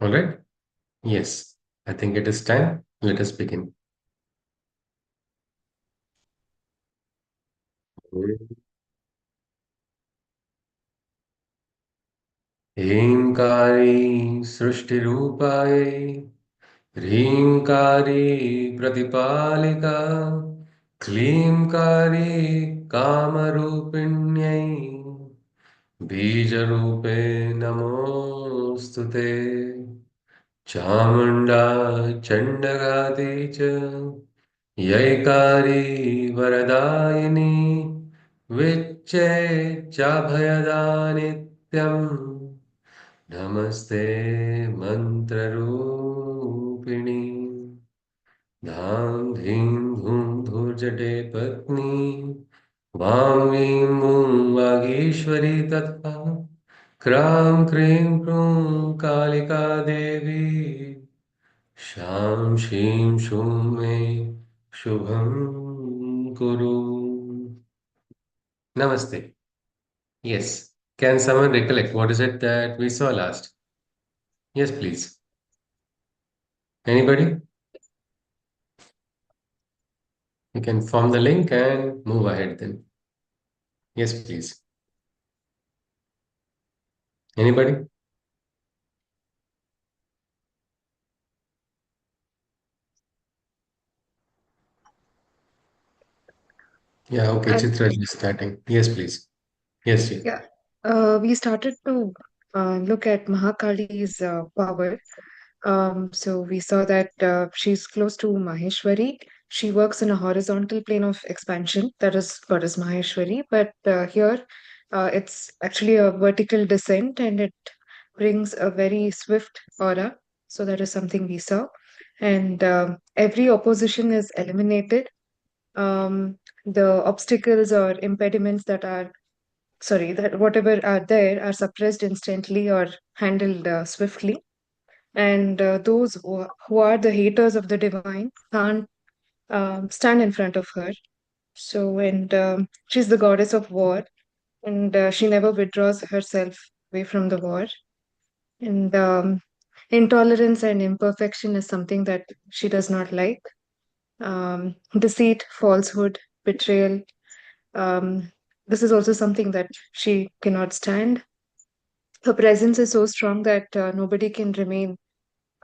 All right? Yes, I think it is time. Let us begin. ह्रीङ्कारी सृष्टिरूपाय ह्रीङ्कारी प्रतिपालिका क्लीङ्कारी कामरूपिण्यै बीजरूपे नमोऽस्तु ते चामुण्डा चण्डगाति च यैकारी वरदायिनी विच्चे चाभयदा नित्यम् नमस्ते मन्त्ररूपिणी धाम धीं धूम धूर्जटे पत्नी वां वीं मूं वागीश्वरी तथा क्रां क्रीं क्रूं कालिका देवी शां शीं शूं मे शुभं कुरु Namaste. Yes. Can someone recollect what is it that we saw last? Yes, please. Anybody? You can form the link and move ahead then. Yes, please. Anybody? Yeah, okay. And Chitra is starting. Yes, please. Yes, yes. yeah, we started to look at Mahakali's power. So we saw that she's close to Maheshwari. She works in a horizontal plane of expansion. That is goddess Maheshwari. But here, it's actually a vertical descent, and it brings a very swift aura. So that is something we saw. And every opposition is eliminated. The obstacles or impediments that are that whatever are there are suppressed instantly or handled swiftly. And those who are the haters of the divine can't stand in front of her. So, and she's the goddess of war, and she never withdraws herself away from the war. And intolerance and imperfection is something that she does not like. Deceit, falsehood, betrayal. This is also something that she cannot stand. Her presence is so strong that nobody can remain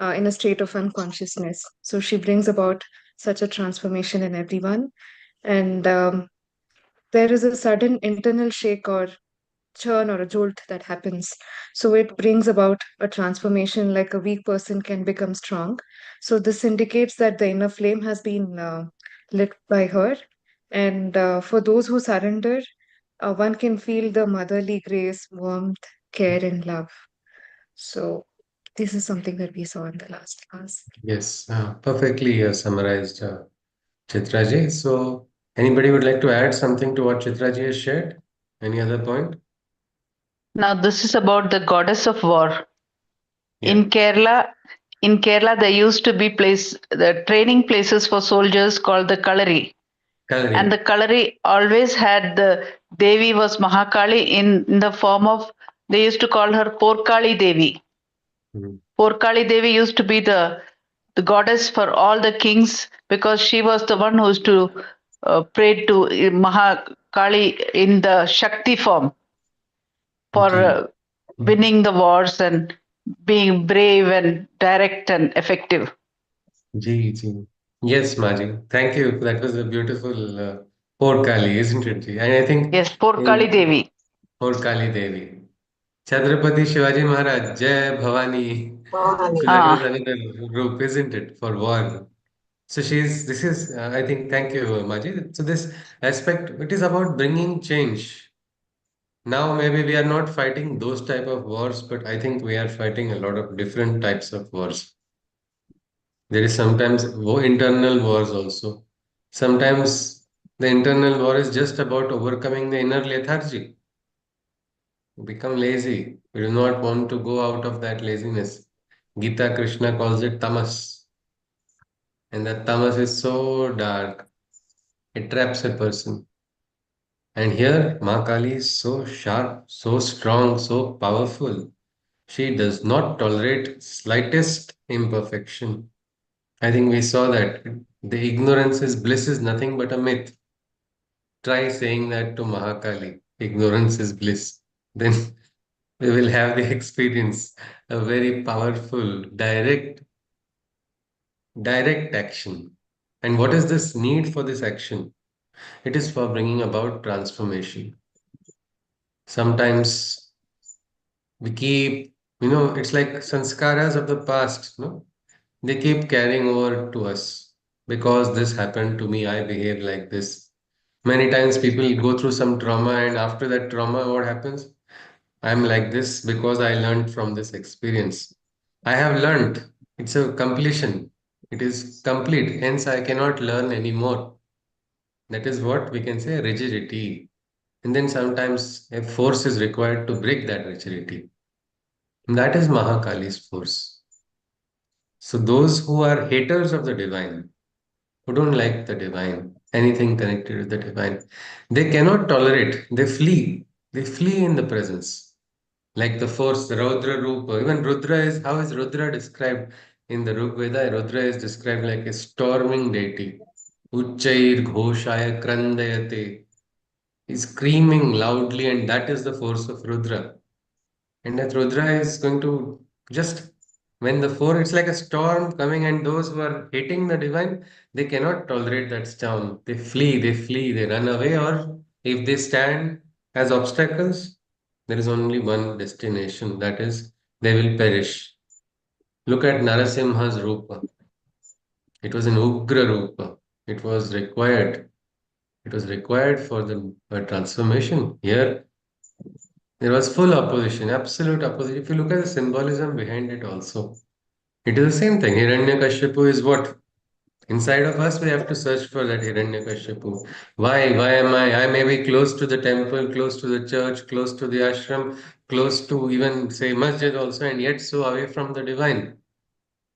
in a state of unconsciousness. So she brings about such a transformation in everyone. And there is a sudden internal shake or churn or a jolt that happens. So it brings about a transformation like a weak person can become strong. So this indicates that the inner flame has been lit by her. And for those who surrender, one can feel the motherly grace, warmth, care, and love. So this is something that we saw in the last class. Yes. Perfectly summarized, Chitraji. So, anybody would like to add something to what Chitraji has shared? Any other point? Now this is about the goddess of war. Yeah. In Kerala, in Kerala there used to be the training places for soldiers called the Kalari. And the Coloring. Kalari always had the Devi was Mahakali in the form of they used to call her Porkali Devi. Mhm. Porkali Devi used to be the goddess for all the kings because she was the one who used to pray to Mahakali in the Shakti form for Ji. winning the wars and being brave and direct and effective. Ji, ji. Yes, Maji. Thank you. That was a beautiful Port Kali, isn't it? Ji? And I think Yes, Porkali in Devi. Port Kali Devi. Chhatrapati Shivaji Maharaj, Jai Bhavani. So that was Ah, another group, isn't it, for war? So this is, I think, thank you, Maji. So this aspect, it is about bringing change. Now, maybe we are not fighting those type of wars, but I think we are fighting a lot of different types of wars. There is sometimes internal wars also. Sometimes the internal war is just about overcoming the inner lethargy. We become lazy. We do not want to go out of that laziness. Gita Krishna calls it tamas. And that tamas is so dark. It traps a person. And here, Ma Kali is so sharp, so strong, so powerful. She does not tolerate slightest imperfection. I think we saw that. The ignorance is bliss is nothing but a myth. Try saying that to Mahakali. Ignorance is bliss. Then we will have the experience, a very powerful, direct action. And what is this need for this action? It is for bringing about transformation. Sometimes we keep, it's like sanskaras of the past, no? They keep carrying over to us. Because this happened to me, I behave like this. Many times people go through some trauma, and after that trauma, what happens? I'm like this because I learned from this experience. I have learned. It's a completion. It is complete. Hence, I cannot learn anymore. That is what we can say rigidity. And then sometimes a force is required to break that rigidity. And that is Mahakali's force. So those who are haters of the divine, who don't like the divine, anything connected with the divine, they cannot tolerate. They flee. They flee in the presence. Like the force, the Rudra Rupa. Even Rudra is, how is Rudra described in the Rig Veda? Rudra is described like a storming deity. Uchchair Ghoshaya Krandayate. He's screaming loudly, and that is the force of Rudra. And that Rudra is going to just, when the four, it's like a storm coming, and those who are hating the divine, they cannot tolerate that storm. They flee, they run away, or if they stand as obstacles, there is only one destination, that is, they will perish. Look at Narasimha's Rupa. It was an Ugra Rupa. It was required. It was required for the transformation. Here, there was full opposition, absolute opposition. If you look at the symbolism behind it also, it is the same thing. Hiranyakashipu is what? Inside of us, we have to search for that Hiranyakashipu. Why? Why am I? I may be close to the temple, close to the church, close to the ashram, close to even say masjid also, and yet so away from the divine.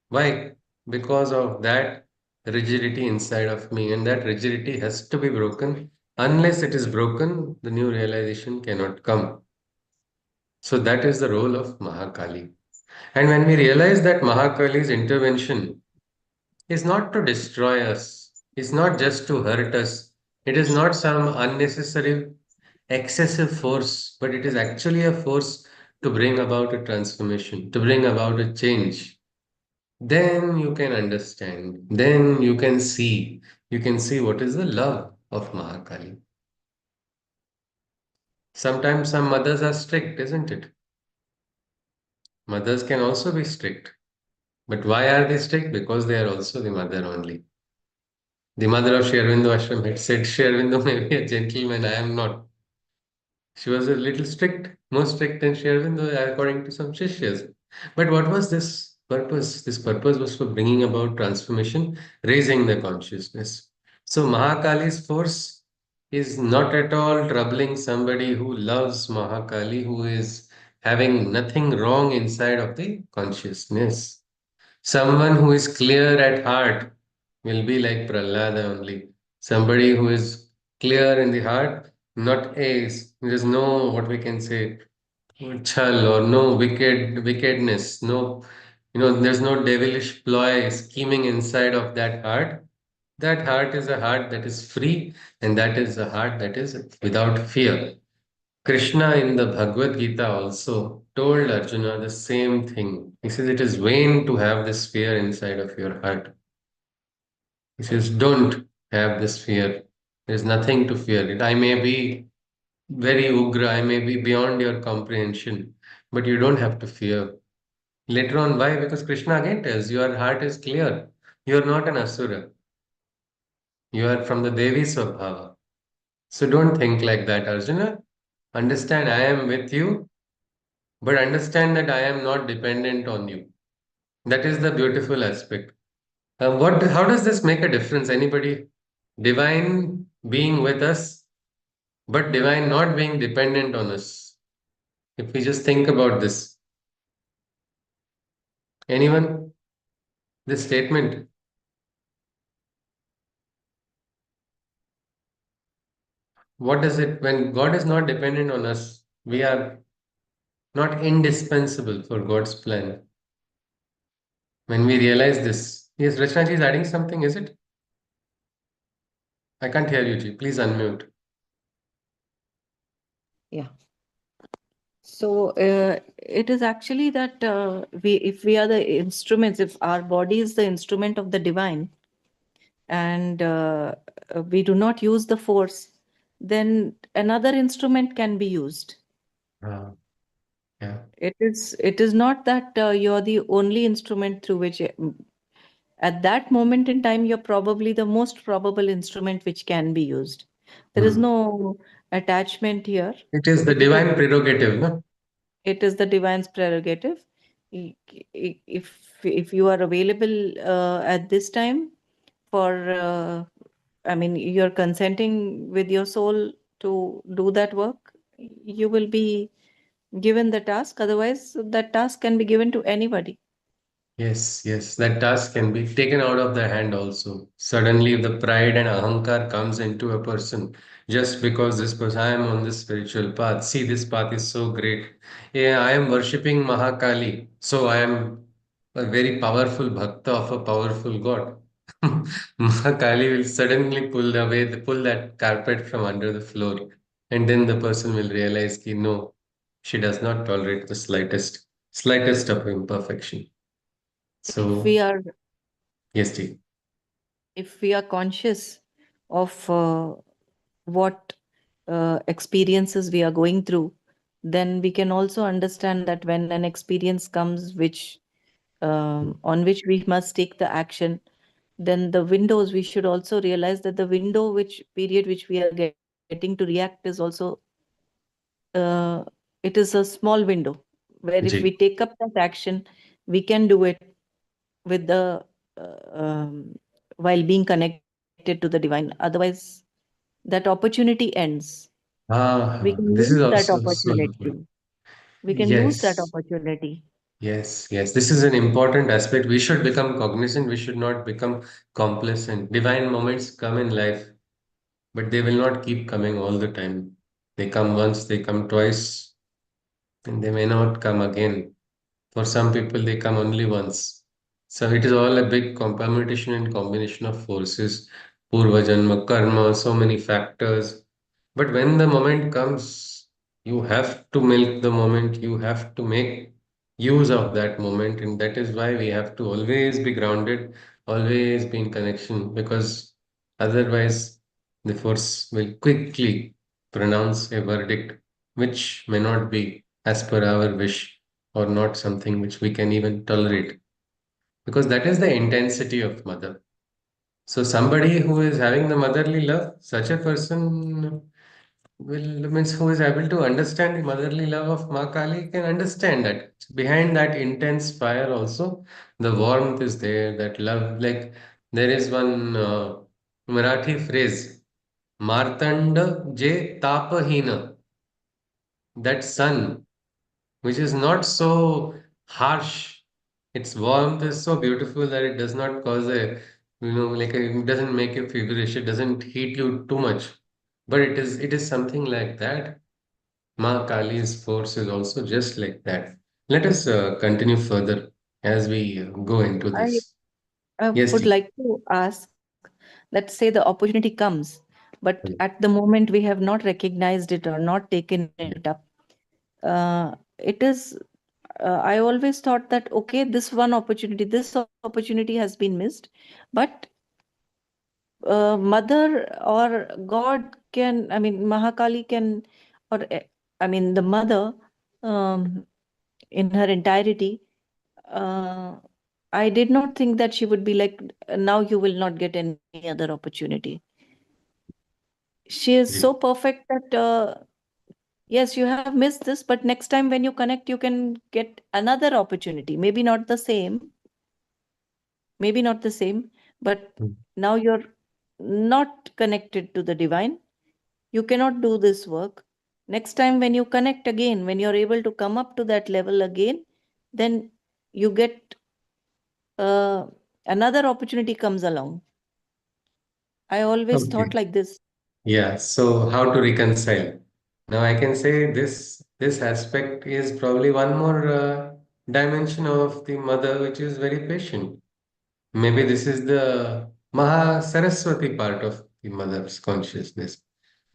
Why? Because of that rigidity inside of me, and that rigidity has to be broken. Unless it is broken, the new realization cannot come. So that is the role of Mahakali. And when we realize that Mahakali's intervention is not to destroy us, it's not just to hurt us, it is not some unnecessary, excessive force, but it is actually a force to bring about a transformation, to bring about a change. Then you can understand, then you can see what is the love of Mahakali. Sometimes some mothers are strict, isn't it? Mothers can also be strict. But why are they strict? Because they are also the mother only. The mother of Sri Aurobindo Ashram had said, Sri Aurobindo may be a gentleman, I am not. She was a little strict, more strict than Sri Aurobindo, according to some Shishyas. But what was this purpose? This purpose was for bringing about transformation, raising the consciousness. So Mahakali's force is not at all troubling somebody who loves Mahakali, who is having nothing wrong inside of the consciousness. Someone who is clear at heart will be like Prahlada only. Somebody who is clear in the heart, not ace. There is no what we can say chal or no wickedness. No, there's no devilish ploy scheming inside of that heart. That heart is a heart that is free, and that is a heart that is without fear. Krishna in the Bhagavad Gita also told Arjuna the same thing. He says it is vain to have this fear inside of your heart. He says, don't have this fear. There's nothing to fear. I may be very ugra, I may be beyond your comprehension, but you don't have to fear. Later on, why? Because Krishna again tells your heart is clear. You are not an asura. You are from the Devi Swabhava. So don't think like that, Arjuna. Understand I am with you, but understand that I am not dependent on you. That is the beautiful aspect. How does this make a difference? Anybody? Divine being with us, but divine not being dependent on us. If we just think about this, anyone? This statement, what is it when God is not dependent on us? We are. not indispensable for God's plan. When we realize this, yes, Rachna ji is adding something, is it? I can't hear you, ji. Please unmute. Yeah. So it is actually that if we are the instruments, if our body is the instrument of the divine, and we do not use the force, then another instrument can be used. Ah, yeah. It is not that you're the only instrument through which at that moment in time you're probably the most probable instrument which can be used. There is Hmm. no attachment here. It is the It is divine prerogative, no? it is the divine's prerogative. I- if you are available at this time for I mean you're consenting with your soul to do that work, you will be given the task. Otherwise that task can be given to anybody. Yes, yes, that task can be taken out of their hand also. Suddenly, if the pride and ahankar comes into a person, just because this person, I am on this spiritual path. See, this path is so great. Yeah, I am worshipping Mahakali, so I am a very powerful bhakta of a powerful god. Mahakali will suddenly pull that carpet from under the floor, and then the person will realize that no, she does not tolerate the slightest of imperfection. if we So, are yes, Ji. if we are conscious of what experiences we are going through, then we can also understand that when an experience comes which on which we must take the action, then the windows, we should also realize that the window which period which we are getting to react is also uh, it is a small window, where if we Ji. take up that action, we can do it with the while being connected to the divine. Otherwise that opportunity ends. We Ah, can this lose is that also so opportunity. important. We can lose that Yes, opportunity. yes, yes. This is an important aspect. We should become cognizant. We should not become complacent. Divine moments come in life, but they will not keep coming all the time. They come once, they come twice, and they may not come again. For some people, they come only once. So it is all a big permutation and combination of forces, purva janma, karma, so many factors. But when the moment comes, you have to milk the moment, you have to make use of that moment. And that is why we have to always be grounded, always be in connection, because otherwise the force will quickly pronounce a verdict which may not be as per our wish or not something which we can even tolerate, because that is the intensity of mother. So somebody who is having the motherly love, such a person will means who is able to understand the motherly love of Ma Kali can understand that behind that intense fire also the warmth is there, that love. Like there is one Marathi phrase, Martanda je tapahina, that sun which is not so harsh. Its warmth is so beautiful that it does not cause it doesn't make you feverish. It doesn't heat you too much. But it is something like that. Ma Kali's force is also just like that. Let us continue further as we go into I this. Yes, would Ji. like to ask, let's say the opportunity comes, but at the moment we have not recognized it or not taken it up. It is, I always thought that, okay, this opportunity has been missed, but mother or God can, I mean, Mahakali can, or I mean, the mother um, in her entirety. Uh, I did not think that she would be like, now you will not get any other opportunity. She is so Ji. perfect that, yes, you have missed this, but next time when you connect, you can get another opportunity. Maybe not the same, but Mm. now you're not connected to the divine. You cannot do this work. Next time when you connect again, when you're able to come up to that level again, then you get uh, another opportunity comes along. I always Okay. thought like this. Yeah. So how to reconcile? Now I can say this aspect is probably one more dimension of the mother, which is very patient. Maybe this is the Maha Saraswati part of the mother's consciousness.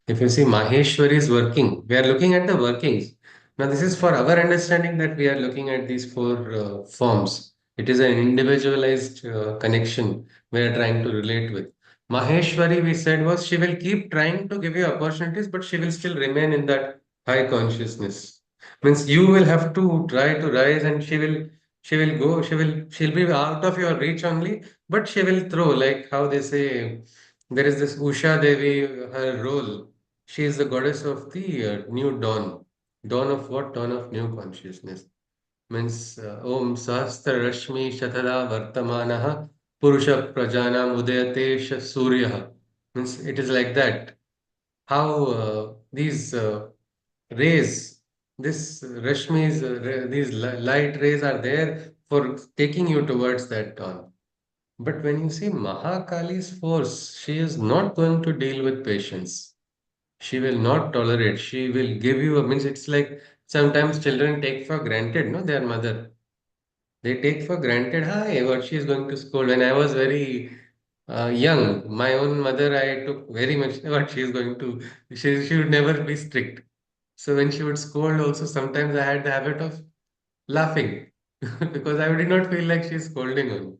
If you see Maheshwari is working, we are looking at the workings. Now, this is for our understanding that we are looking at these four forms. It is an individualized connection we are trying to relate with. Maheshwari, we said, was she will keep trying to give you opportunities, but she will still remain in that high consciousness. Means you will have to try to rise, and she'll be out of your reach only, but she will throw, like how they say, there is this Usha Devi, her role. She is the goddess of the new dawn. Dawn of what? Dawn of new consciousness. Means Om Sahasra Rashmi Shatada Vartamanaha Purusha Prajanam Udayate Surya. Means it is like that. How these rays, this Rashmis, these light rays are there for taking you towards that dawn. But when you see Mahakali's force, she is not going to deal with patience. She will not tolerate. She will give you a means. It's like sometimes children take for granted, no, their mother. They take for granted, hi, what she is going to scold. When I was very young, my own mother, I took very much what she is going to. She would never be strict. So when she would scold, also sometimes I had the habit of laughing because I did not feel like she's scolding on me.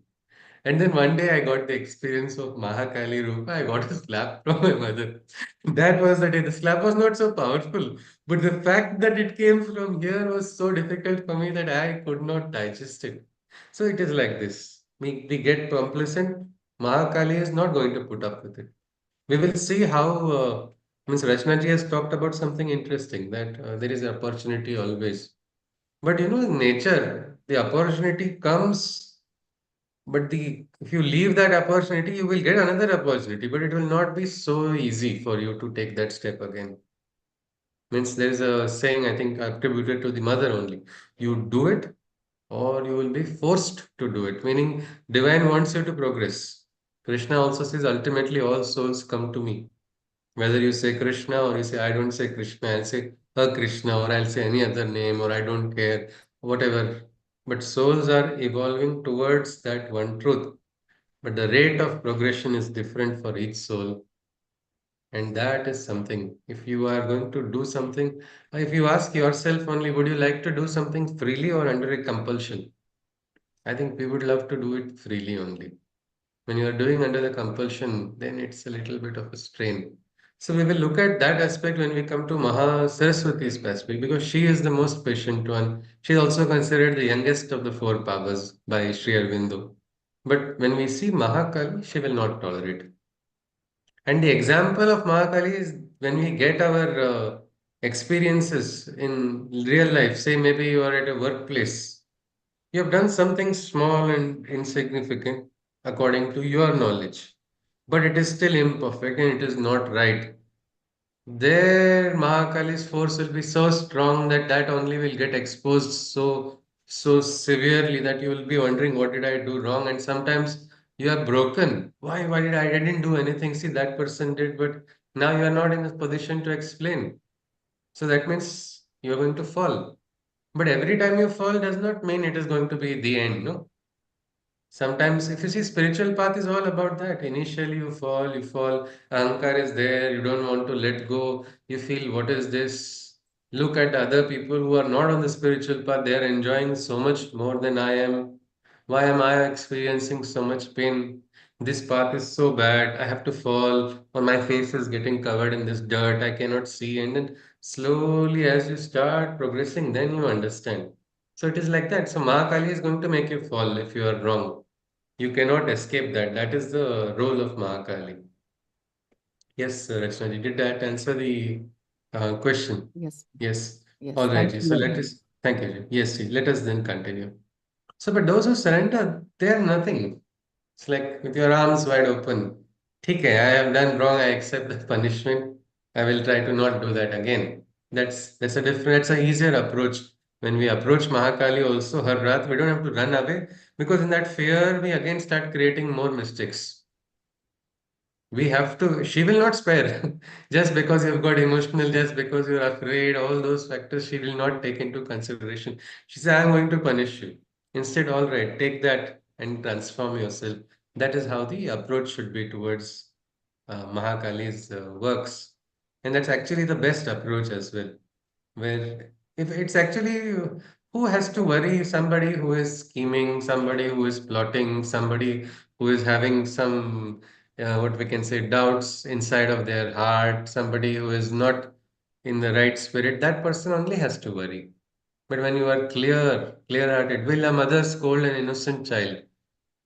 And then one day I got the experience of Mahakali Rupa. I got a slap from my mother. That was the day. The slap was not so powerful, but the fact that it came from here was so difficult for me that I could not digest it. So it is like this. We get complacent. Mahakali is not going to put up with it. We will see how. Means Rachnaji has talked about something interesting that there is opportunity always. But you know, in nature, the opportunity comes, but the if you leave that opportunity, you will get another opportunity, but it will not be so easy for you to take that step again. Means there is a saying I think attributed to the mother only. You do it or you will be forced to do it, meaning divine wants you to progress. Krishna also says ultimately all souls come to me. Whether you say Krishna or you say I don't say Krishna, I'll say a Krishna or I'll say any other name or I don't care, whatever. But souls are evolving towards that one truth. But the rate of progression is different for each soul. And that is something. If you are going to do something, if you ask yourself only, would you like to do something freely or under a compulsion? I think we would love to do it freely only. When you are doing under the compulsion, then it's a little bit of a strain. So we will look at that aspect when we come to Maha Saraswati's aspect because she is the most patient one. She is also considered the youngest of the four powers by Sri Aurobindo. But when we see Mahakali, she will not tolerate. And the example of Mahakali is when we get our experiences in real life, say maybe you are at a workplace, you have done something small and insignificant according to your knowledge, but it is still imperfect and it is not right. There, Mahakali's force will be so strong that that only will get exposed so severely that you will be wondering what did I do wrong, and sometimes you are broken. Why did I didn't do anything? See that person did, but now you are not in a position to explain. So that means you are going to fall. But every time you fall does not mean it is going to be the end, no? Sometimes, if you see, spiritual path is all about that. Initially, you fall, ahankar is there, you don't want to let go, you feel, what is this? Look at other people who are not on the spiritual path, they are enjoying so much more than I am. Why am I experiencing so much pain? This path is so bad, I have to fall, or my face is getting covered in this dirt, I cannot see. And then slowly, as you start progressing, then you understand. So it is like that. So Mahakali is going to make you fall if you are wrong. You cannot escape that. That is the role of Mahakali. Yes, Rachna ji, did that answer the question? Yes, Yes. yes. All right, Thank ji. you So very let much. us, thank you, ji. Yes, ji. Let us then continue. So, but those who surrender, they are nothing. It's like with your arms wide open. Okay, I have done wrong. I accept the punishment. I will try to not do that again. That's a different. That's a easier approach. When we approach Mahakali, also her wrath, we don't have to run away because in that fear we again start creating more mistakes. We have to, she will not spare. Just because you've got emotional, just because you're afraid, all those factors she will not take into consideration. She says, I'm going to punish you. Instead, all right, take that and transform yourself. That is how the approach should be towards Mahakali's works. And that's actually the best approach as well. Where if it's actually who has to worry, somebody who is scheming, somebody who is plotting, somebody who is having some what we can say doubts inside of their heart, somebody who is not in the right spirit, that person only has to worry. But when you are clear hearted, will a mother scold an innocent child?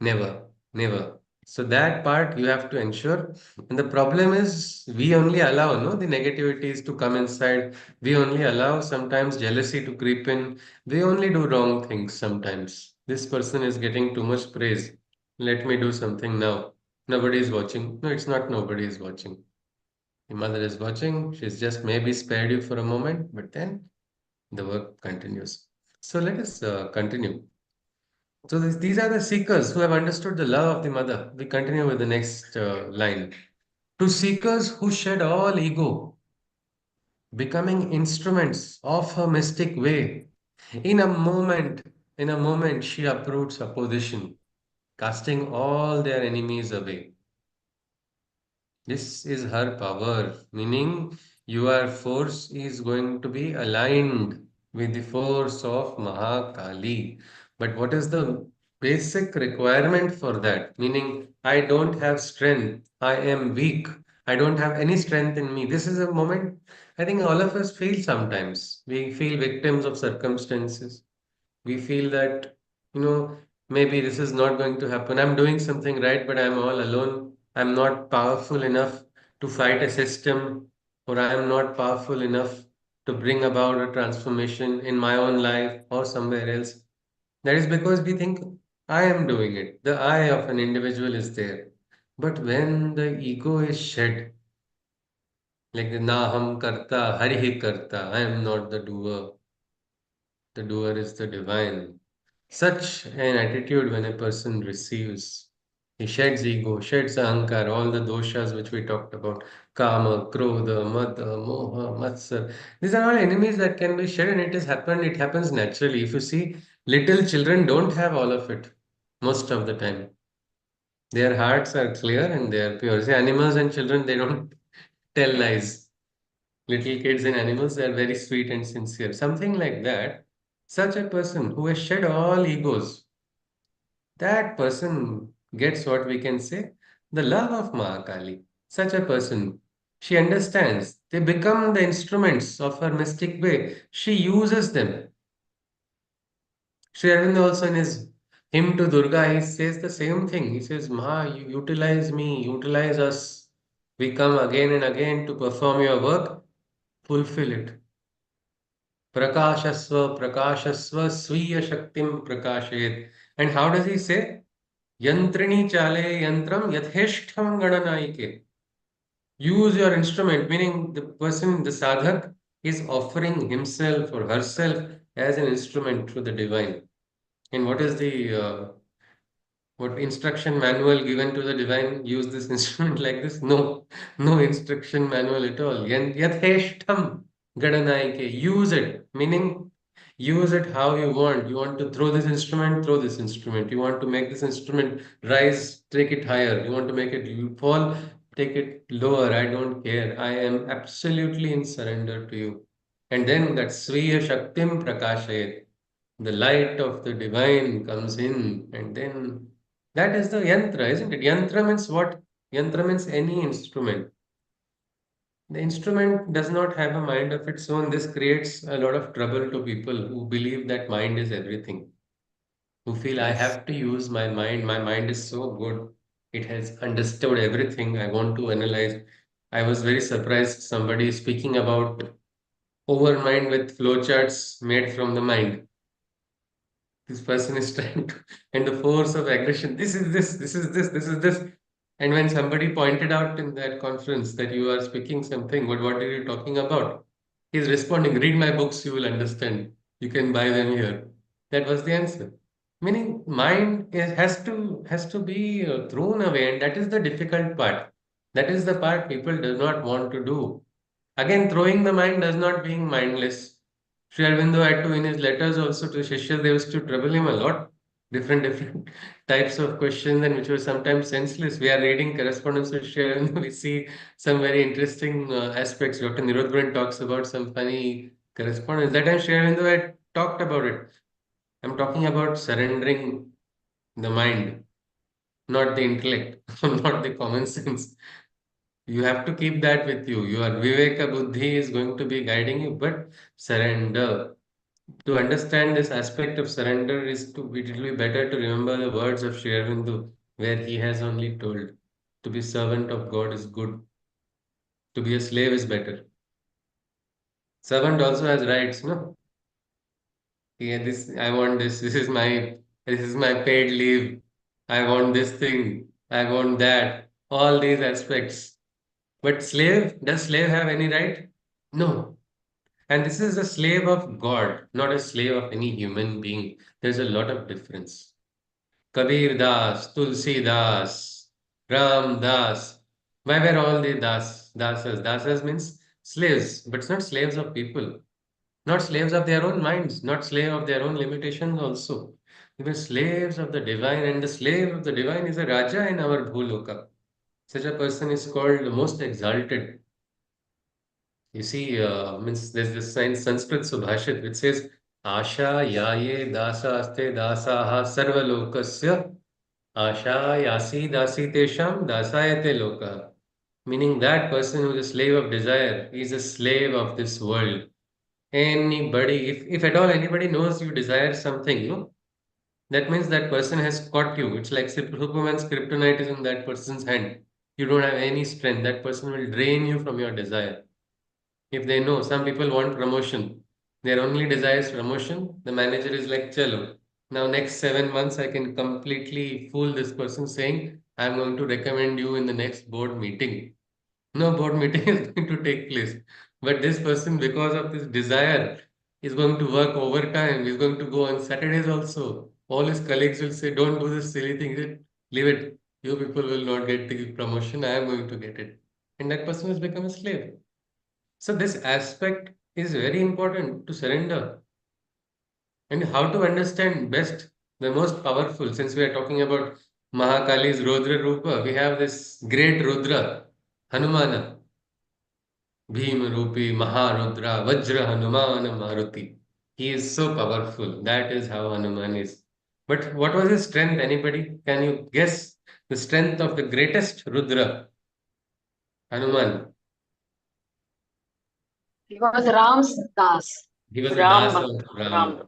Never, never. So that part you have to ensure. And the problem is we only allow, no, the negativities to come inside. We only allow sometimes jealousy to creep in. We only do wrong things sometimes. This person is getting too much praise. Let me do something now. Nobody is watching. No, it's not nobody is watching. The mother is watching. She's just maybe spared you for a moment, but then the work continues. So let us continue. So these are the seekers who have understood the love of the mother. We continue with the next line. To seekers who shed all ego, becoming instruments of her mystic way. In a moment, in a moment, she uproots opposition, casting all their enemies away. This is her power, meaning your force is going to be aligned with the force of Mahakali. But what is the basic requirement for that? Meaning, I don't have strength, I am weak, I don't have any strength in me. This is a moment I think all of us feel sometimes. We feel victims of circumstances. We feel that, maybe this is not going to happen. I'm doing something right, but I'm all alone. I'm not powerful enough to fight a system, or I'm not powerful enough to bring about a transformation in my own life or somewhere else. That is because we think I am doing it. The I of an individual is there. But when the ego is shed, like the Naham Karta, Hari Karta, I am not the doer is the divine. Such an attitude when a person receives, he sheds ego, sheds ahankar, all the doshas which we talked about, kama, krodha, mada, moha, matsar. These are all enemies that can be shed, and it happens naturally. If you see, little children don't have all of it most of the time. Their hearts are clear and they are pure. See, animals and children, they don't tell lies. Little kids and animals, they are very sweet and sincere. Something like that. Such a person who has shed all egos, that person gets what we can say the love of Mahakali. Such a person, she understands. They become the instruments of her mystic way. She uses them. Sri Aurobindo also in his hymn to Durga, he says the same thing. He says, Ma, you utilize me, utilize us. We come again and again to perform your work, fulfill it. Prakashasva, Prakashasva, Swiya Shaktim Prakashayet. And how does he say? Yantrini chale yantram yatheshtham gananaike. Use your instrument, meaning the person, the sadhak, is offering himself or herself as an instrument to the divine. And what is the what instruction manual given to the divine? Use this instrument like this? No, no instruction manual at all. Yatheshtham gadanaike. Use it, meaning use it how you want. You want to throw this instrument, throw this instrument. You want to make this instrument rise, take it higher. You want to make it fall, take it lower. I don't care. I am absolutely in surrender to you. And then that Sviya Shaktim Prakashayat, the light of the divine comes in, and then that is the yantra, isn't it? Yantra means what? Yantra means any instrument. The instrument does not have a mind of its own. This creates a lot of trouble to people who believe that mind is everything, who feel I Yes. have to use my mind. My mind is so good. It has understood everything. I want to analyze. I was very surprised somebody speaking about overmind with flowcharts made from the mind. This person is trying to, and the force of aggression, this is this. And when somebody pointed out in that conference that you are speaking something, but what are you talking about? He's responding, read my books, you will understand. You can buy them here. That was the answer. Meaning, mind has to be thrown away, and that is the difficult part. That is the part people do not want to do. Again, throwing the mind does not being mindless. Sri Aurobindo had to, in his letters also to Shishya, they used to trouble him a lot. Different types of questions and which were sometimes senseless. We are reading correspondence with Sri Aurobindo, we see some very interesting aspects. Dr. Nirodharan talks about some funny correspondence. That time Sri Aurobindo had talked about it. I'm talking about surrendering the mind, not the intellect, not the common sense. You have to keep that with you. Your Viveka Buddhi is going to be guiding you, but surrender. To understand this aspect of surrender is to it will be better to remember the words of Sri Aurobindo, where he has only told to be servant of God is good, to be a slave is better. Servant also has rights, no? Yeah, this I want this. This is my paid leave. I want this thing. I want that. All these aspects. But slave, does slave have any right? No. And this is a slave of God, not a slave of any human being. There's a lot of difference. Kabir Das, Tulsi Das, Ram Das. Why were all the Dasas? Dasas means slaves, but it's not slaves of people, not slaves of their own minds, not slave of their own limitations also. They were slaves of the divine, and the slave of the divine is a Raja in our Bhuloka. Such a person is called the most exalted. You see, means there's this Sanskrit Subhashit which says, Asha yaye dasa aste dasaha sarva lokasya asha yasi dasi tesham dasayate loka. Meaning that person who is a slave of desire is a slave of this world. Anybody, if at all anybody knows you desire something, no, that means that person has caught you. It's like Superman's kryptonite is in that person's hand. You don't have any strength. That person will drain you from your desire. If they know some people want promotion, their only desire is promotion, the manager is like, Chalo, now next 7 months I can completely fool this person saying, I'm going to recommend you in the next board meeting. No board meeting is going to take place. But this person, because of this desire, is going to work overtime, is going to go on Saturdays also. All his colleagues will say, don't do this silly thing, leave it. You people will not get the promotion, I am going to get it. And that person has become a slave. So this aspect is very important to surrender. And how to understand best, the most powerful, since we are talking about Mahakali's Rudra Rupa, we have this great Rudra, Hanumana, Bhima Rupi, Maharudra, Vajra Hanumana Maruti. He is so powerful. That is how Hanuman is. But what was his strength? Anybody? Can you guess the strength of the greatest Rudra, Hanuman? He was Ram's Das. He was a Ram dasa Bhakt. of Rama. Ram.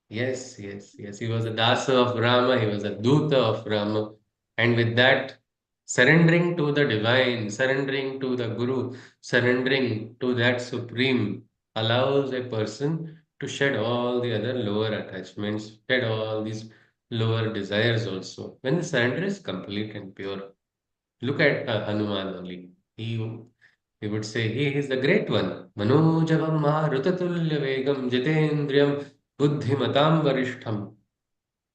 Yes, yes, yes. He was a dasa of Rama, he was a duta of Rama. And with that, surrendering to the divine, surrendering to the Guru, surrendering to that Supreme allows a person to shed all the other lower attachments, shed all these lower desires also. When the surrender is complete and pure. Look at Hanuman only. He would say he is the great one. Manojavam Marutatulya Vegam Jitendriyam Buddhimatam Varishtham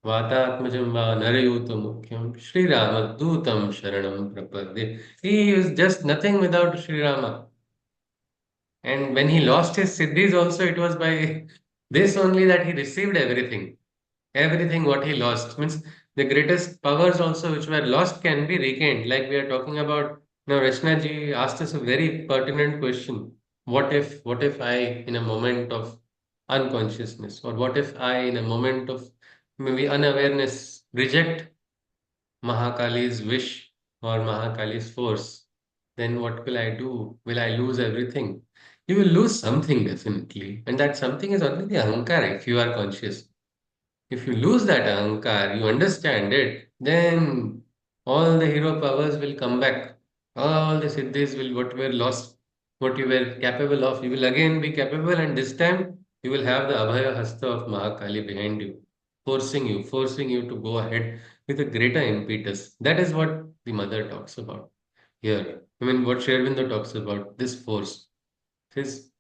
Vatatmajam Va Narayuta Mukhyam Sri Ramadutam Sharanam Prapadye. He is just nothing without Sri Rama. And when he lost his siddhis also, it was by this only that he received everything. Everything what he lost means the greatest powers also which were lost can be regained. Like we are talking about now, Rachna ji asked us a very pertinent question. What if I, in a moment of unconsciousness, or what if I, in a moment of maybe unawareness, reject Mahakali's wish or Mahakali's force? Then what will I do? Will I lose everything? You will lose something definitely, and that something is only the ahankara if you are conscious. If you lose that ahankar, you understand it, then all the hero powers will come back. All the siddhis will, what were lost, what you were capable of, you will again be capable, and this time you will have the Abhaya Hasta of Mahakali behind you, forcing you to go ahead with a greater impetus. That is what the mother talks about here. I mean, what Shervinda talks about, this force. This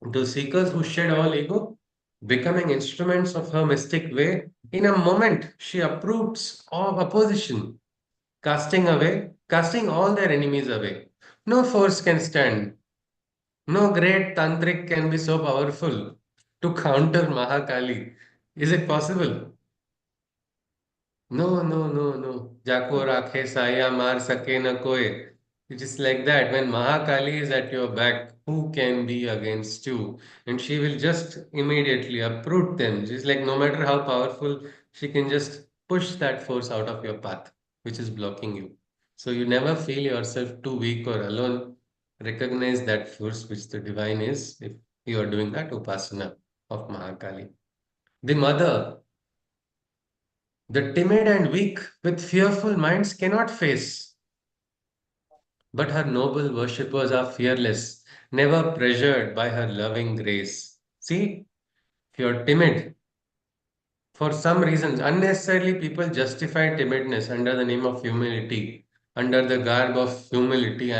the seekers who shed all ego, becoming instruments of her mystic way, in a moment she uproots of opposition, casting away casting all their enemies away. No force can stand. No great tantric can be so powerful to counter Mahakali. Is it possible? No, no, no, no. Jako rakhe saya mar sake na koi. It is like that. When Mahakali is at your back, who can be against you? And she will just immediately uproot them. She's like, no matter how powerful, she can just push that force out of your path, which is blocking you. So you never feel yourself too weak or alone. Recognize that force which the divine is if you are doing that upasana of Mahakali. The mother, the timid and weak with fearful minds cannot face, but her noble worshippers are fearless, never pressured by her loving grace. See, if you're timid, for some reasons, unnecessarily people justify timidness under the name of humility, under the garb of humility.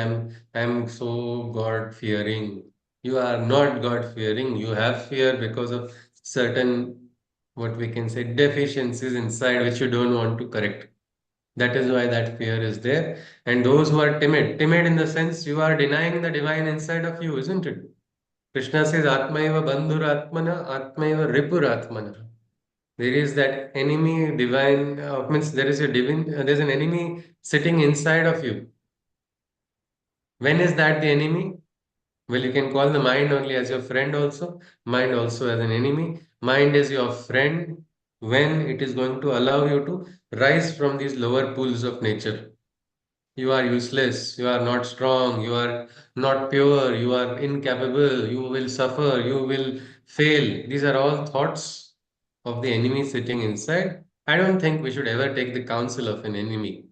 I'm so God fearing. You are not God fearing. You have fear because of certain, what we can say, deficiencies inside which you don't want to correct. That is why that fear is there. And those who are timid, timid in the sense you are denying the divine inside of you, isn't it? Krishna says, Atmaiva Bandhuratmana, Atmaiva Ripuratmana. There is that enemy divine, means there is a divine, there's an enemy sitting inside of you. When is that the enemy? Well, you can call the mind only as your friend also, mind also as an enemy. Mind is your friend when it is going to allow you to rise from these lower pools of nature. You are useless, you are not strong, you are not pure, you are incapable, you will suffer, you will fail. These are all thoughts of the enemy sitting inside. I don't think we should ever take the counsel of an enemy.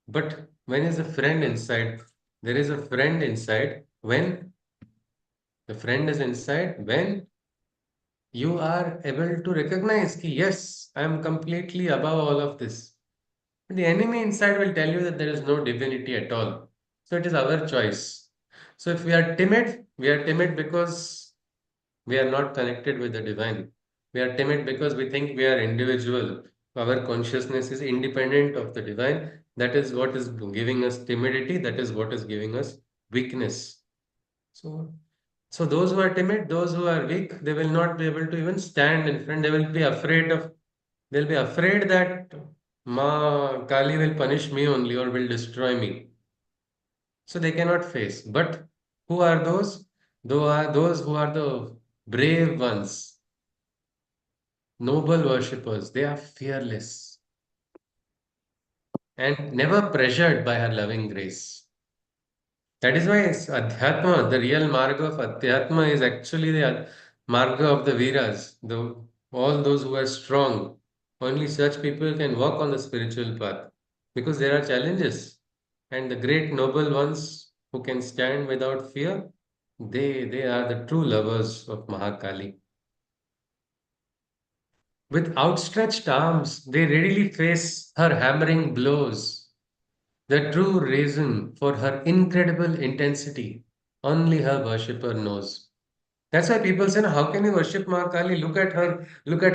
But when is a friend inside? There is a friend inside when the friend is inside when you are able to recognize that yes, I am completely above all of this. The enemy inside will tell you that there is no divinity at all. So it is our choice. So if we are timid because we are not connected with the divine. We are timid because we think we are individual. Our consciousness is independent of the divine. That is what is giving us timidity. That is what is giving us weakness. So, so those who are timid, those who are weak, they will not be able to even stand in front. They will be afraid of They'll be afraid that Ma Kali will punish me only or will destroy me. So they cannot face. But who are those? Those who are the brave ones, noble worshippers. They are fearless and never pressured by her loving grace. That is why it's Adhyatma, the real marga of Adhyatma is actually the marga of the Veeras, all those who are strong. Only such people can walk on the spiritual path because there are challenges. And the great noble ones who can stand without fear, they are the true lovers of Mahakali. With outstretched arms, they readily face her hammering blows. The true reason for her incredible intensity, only her worshipper knows. That's why people say, "No, how can you worship Mahakali? Look at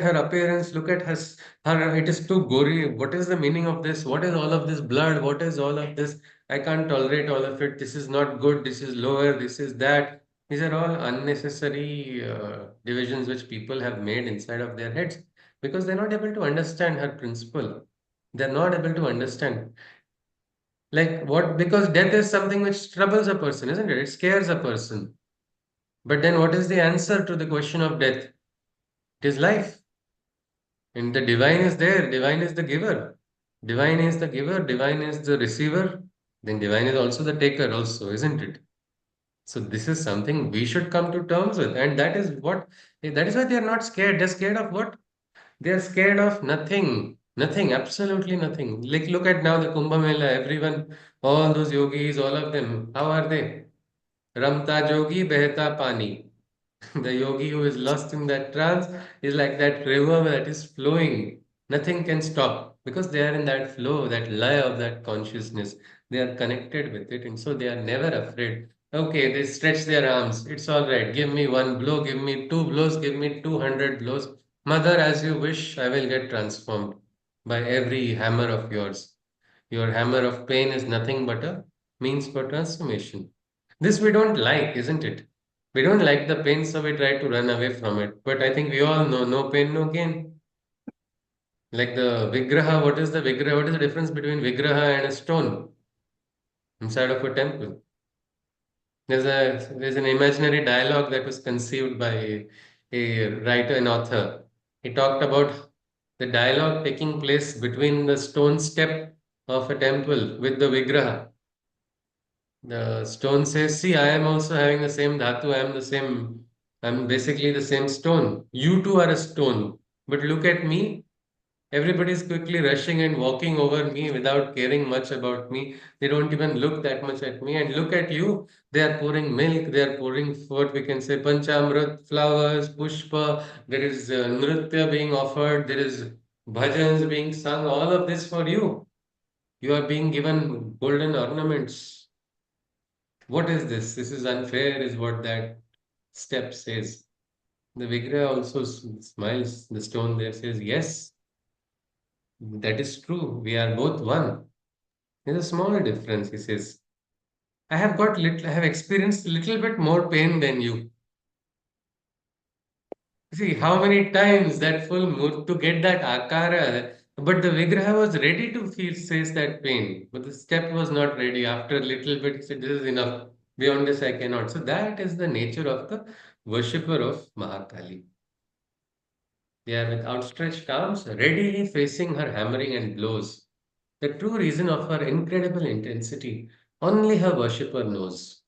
her appearance, look at her, it is too gory. What is the meaning of this? What is all of this blood? What is all of this? I can't tolerate all of it. This is not good, this is lower, this is that." These are all unnecessary divisions which people have made inside of their heads because they're not able to understand her principle. They're not able to understand. Like what? Because death is something which troubles a person, isn't it? It scares a person. But then what is the answer to the question of death? It is life. And the divine is there. Divine is the giver. Divine is the giver. Divine is the receiver. Then divine is also the taker, also, isn't it? So this is something we should come to terms with. And that is why they are not scared. They're scared of what? They're scared of nothing. Nothing, absolutely nothing. Like look at now the Kumbh Mela, everyone, all those yogis, all of them. How are they? Ramta jogi behta pani. The yogi who is lost in that trance is like that river that is flowing. Nothing can stop because they are in that flow, that laya of that consciousness. They are connected with it, and so they are never afraid. Okay, they stretch their arms. It's all right. Give me one blow, give me two blows, give me 200 blows. Mother, as you wish, I will get transformed by every hammer of yours. Your hammer of pain is nothing but a means for transformation. This we don't like, isn't it? We don't like the pain, so we try to run away from it. But I think we all know no pain, no gain. Like the Vigraha, what is the Vigraha? What is the difference between Vigraha and a stone inside of a temple? There's an imaginary dialogue that was conceived by a writer and author. He talked about the dialogue taking place between the stone step of a temple with the Vigraha. The stone says, "See, I am also having the same dhatu, I am the same, I'm basically the same stone. You too are a stone. But look at me, everybody is quickly rushing and walking over me without caring much about me. They don't even look that much at me. And look at you, they are pouring milk, they are pouring what we can say panchamrit, flowers, pushpa, there is nritya being offered, there is bhajans being sung, all of this for you. You are being given golden ornaments. What is this? This is unfair, is what that step says. The Vigraha also smiles. The stone there says, yes, that is true. We are both one. There's a small difference, he says. I have experienced a little bit more pain than you. See how many times that full mood to get that akara, but the Vigraha was ready to feel, says that pain, but the step was not ready. After a little bit, he said, this is enough. Beyond this, I cannot. So that is the nature of the worshipper of Mahakali. They are with outstretched arms, readily facing her hammering and blows. The true reason of her incredible intensity, only her worshipper knows.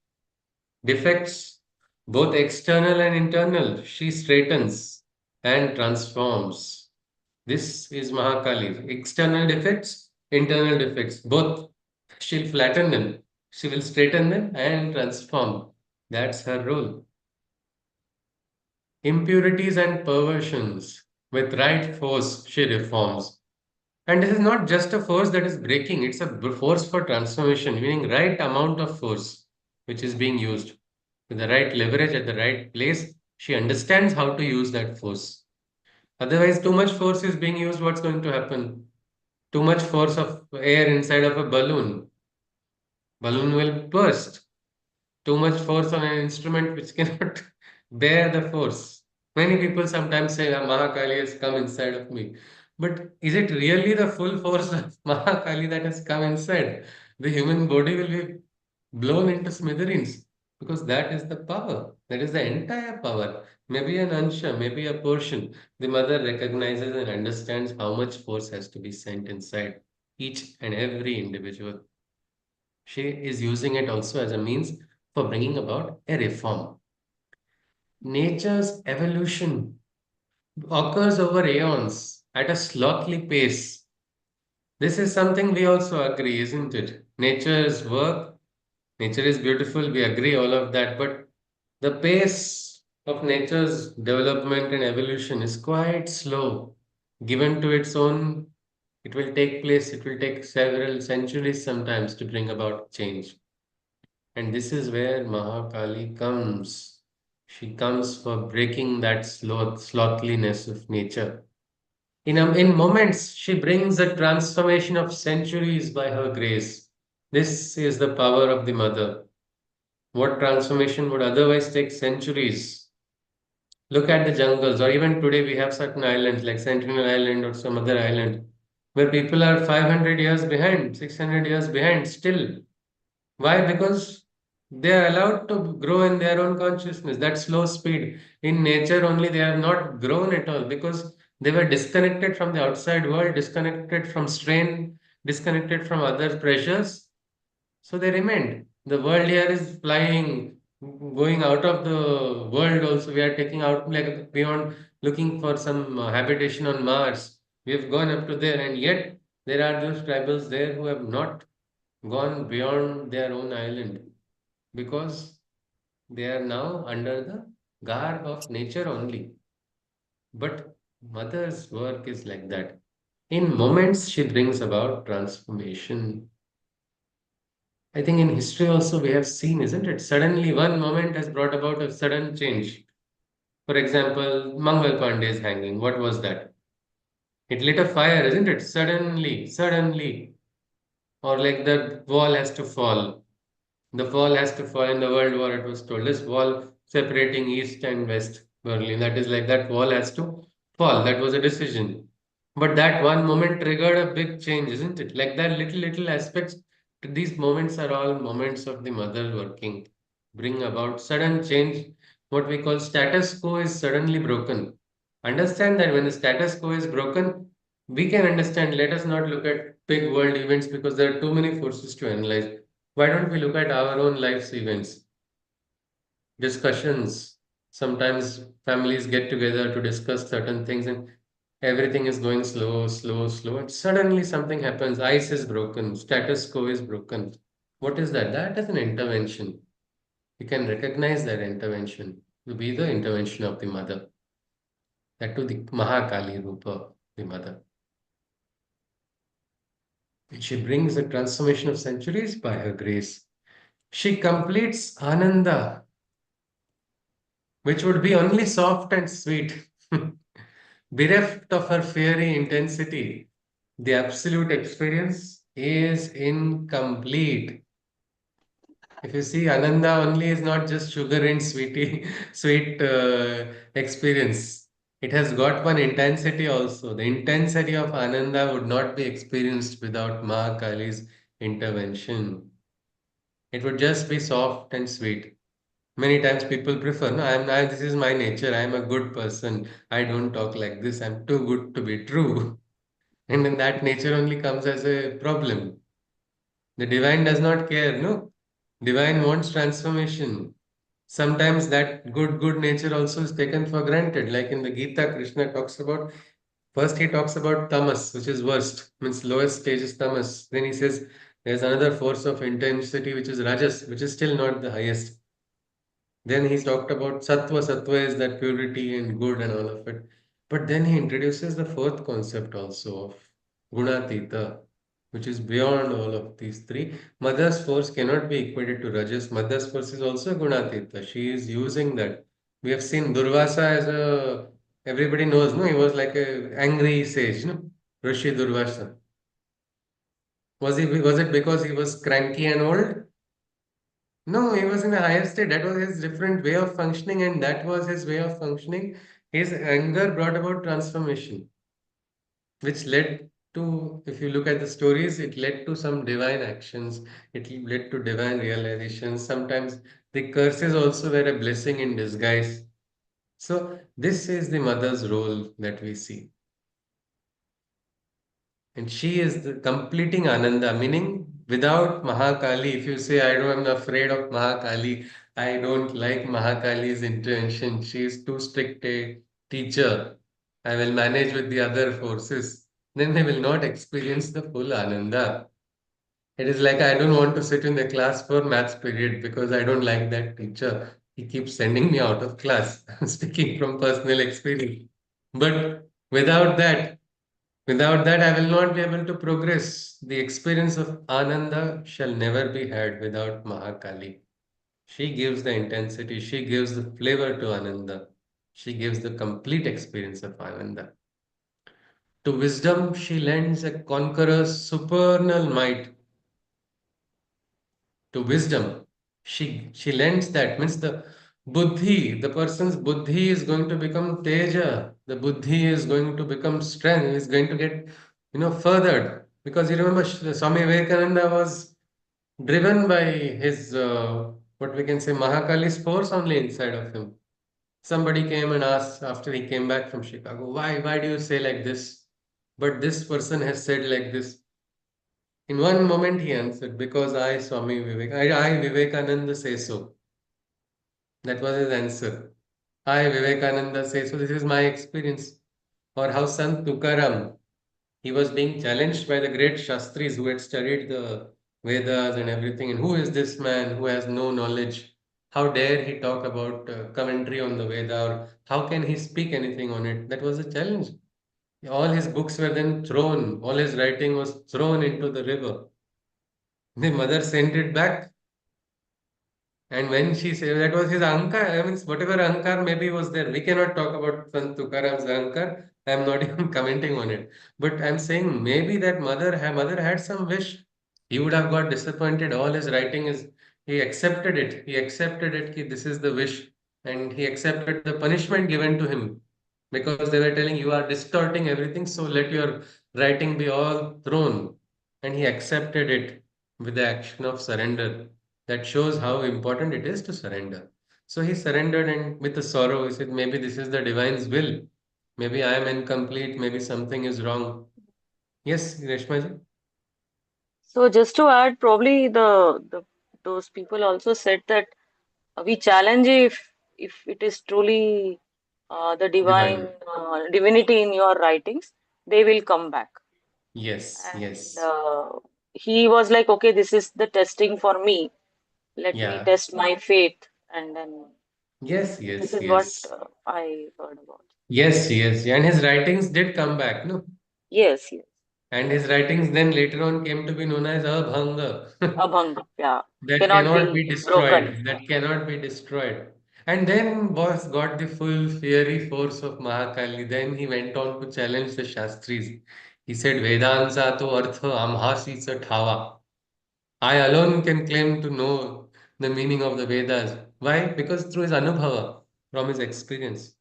Defects, both external and internal, she straightens and transforms. This is Mahakali. External defects, internal defects, both. She'll flatten them, she will straighten them and transform. That's her role. Impurities and perversions, with right force, she reforms. And this is not just a force that is breaking, it's a force for transformation, meaning right amount of force which is being used. With the right leverage at the right place, she understands how to use that force. Otherwise, too much force is being used, what's going to happen? Too much force of air inside of a balloon. Balloon will burst. Too much force on an instrument which cannot bear the force. Many people sometimes say, "Ah, Mahakali has come inside of me." But is it really the full force of Mahakali that has come inside? The human body will be blown into smithereens because that is the power. That is the entire power. Maybe an ansha, maybe a portion. The mother recognizes and understands how much force has to be sent inside each and every individual. She is using it also as a means for bringing about a reform. Nature's evolution occurs over aeons at a slothly pace. This is something we also agree, isn't it? Nature's work, nature is beautiful, we agree all of that, but the pace of nature's development and evolution is quite slow. Given to its own, it will take place, it will take several centuries sometimes to bring about change. And this is where Mahakali comes. She comes for breaking that slothliness of nature. In moments, she brings a transformation of centuries by her grace. This is the power of the mother. What transformation would otherwise take centuries? Look at the jungles, or even today we have certain islands like Sentinel Island or some other island where people are 500 years behind, 600 years behind still. Why? Because they are allowed to grow in their own consciousness. That slow speed. In nature only, they have not grown at all because they were disconnected from the outside world, disconnected from strain, disconnected from other pressures. So they remained. The world here is flying, going out of the world also. We are taking out like beyond looking for some habitation on Mars. We have gone up to there, and yet there are those tribals there who have not gone beyond their own island because they are now under the garb of nature only. But mother's work is like that. In moments, she brings about transformation. I think in history also we have seen, isn't it? Suddenly, one moment has brought about a sudden change. For example, Mangal Pandey's hanging. What was that? It lit a fire, isn't it? Suddenly, suddenly. or like the wall has to fall. The wall has to fall in the World War, it was told. This wall separating East and West Berlin, that is like that wall has to fall. That was a decision. But that one moment triggered a big change, isn't it? Like that little aspects, these moments are all moments of the mother working, bring about sudden change. What we call status quo is suddenly broken. Understand that when the status quo is broken, we can understand. Let us not look at big world events because there are too many forces to analyze. Why don't we look at our own life's events, discussions? Sometimes families get together to discuss certain things and everything is going slow, and suddenly something happens. Ice is broken, status quo is broken. What is that? That is an intervention. You can recognize that intervention to be the intervention of the mother, that to the Mahakali Rupa, the mother. And she brings the transformation of centuries by her grace. She completes Ananda, which would be only soft and sweet, bereft of her fiery intensity. The absolute experience is incomplete. If you see, Ananda only is not just sugar and sweetie, sweet experience. It has got one intensity also. The intensity of Ananda would not be experienced without Mahakali's intervention. It would just be soft and sweet. Many times people prefer, no, this is my nature. I'm a good person. I don't talk like this. I'm too good to be true. And then that nature only comes as a problem. The divine does not care, no? Divine wants transformation. Sometimes that good nature also is taken for granted. Like in the Gita, Krishna talks about, first he talks about tamas, which is worst, means lowest stage is tamas. Then he says there's another force of intensity, which is rajas, which is still not the highest. Then he talked about sattva. Sattva is that purity and good and all of it. But then he introduces the fourth concept also of gunatita, which is beyond all of these three. Mother's force cannot be equated to Rajas. Mother's force is also gunatita. She is using that. We have seen Durvasa as a, everybody knows, no? He was like a angry sage, no? Rishi Durvasa. Was it because he was cranky and old? No, he was in a higher state. That was his different way of functioning, and that was his way of functioning. His anger brought about transformation, which led to, if you look at the stories, it led to some divine actions. It led to divine realizations. Sometimes the curses also were a blessing in disguise. So, this is the mother's role that we see. And she is the completing Ananda, meaning without Mahakali, if you say, I'm afraid of Mahakali, I don't like Mahakali's intervention, she is too strict a teacher, I will manage with the other forces, then they will not experience the full Ananda. It is like I don't want to sit in the class for maths period because I don't like that teacher. He keeps sending me out of class. I'm speaking from personal experience. But without that, Without that, I will not be able to progress. The experience of Ananda shall never be had without Mahakali. She gives the intensity, she gives the flavor to Ananda. She gives the complete experience of Ananda. To wisdom, she lends a conqueror's supernal might. To wisdom, she lends that, means the buddhi, the person's buddhi is going to become teja. The buddhi is going to become strength, is going to get, furthered. Because you remember Swami Vivekananda was driven by his, what we can say, Mahakali's force only inside of him. Somebody came and asked after he came back from Chicago, why do you say like this? But this person has said like this. In one moment he answered, because I Vivekananda say so. That was his answer. I Vivekananda say so. This is my experience. Or how Sant Tukaram, he was being challenged by the great Shastris who had studied the Vedas and everything. And who is this man who has no knowledge? How dare he talk about commentary on the Veda? Or how can he speak anything on it? That was a challenge. All his books were then thrown, all his writing was thrown into the river. The mother sent it back. And when she said that was his ahankar, I mean, whatever ahankar maybe was there, we cannot talk about Sant Tukaram's ahankar. I am not even commenting on it. But I'm saying maybe that mother had some wish. He would have got disappointed. All his writing is, he accepted it. He accepted it, ki this is the wish. And he accepted the punishment given to him because they were telling you are distorting everything, so let your writing be all thrown. And he accepted it with the action of surrender. That shows how important it is to surrender. So he surrendered, and with a sorrow, he said, maybe this is the divine's will. Maybe I am incomplete. Maybe something is wrong. Yes, Reshma. So just to add, probably the those people also said that we challenge if it is truly the divine Divine. divinity in your writings, they will come back. Yes, And yes. he was like, okay, this is the testing for me. Let me Yeah. test my faith, and then Yes, this yes, is what yes. I heard about. Yes, yes. And his writings did come back, no? Yes, yes, And his writings then later on came to be known as Abhanga. Abhanga, yeah, That cannot cannot be be broken. destroyed. That cannot be destroyed. And then boss got the full fiery force of Mahakali. Then he went on to challenge the Shastris. He said, Vedansa to artha amhasi sa thava. I alone can claim to know the meaning of the Vedas. Why? Because through his anubhava, from his experience.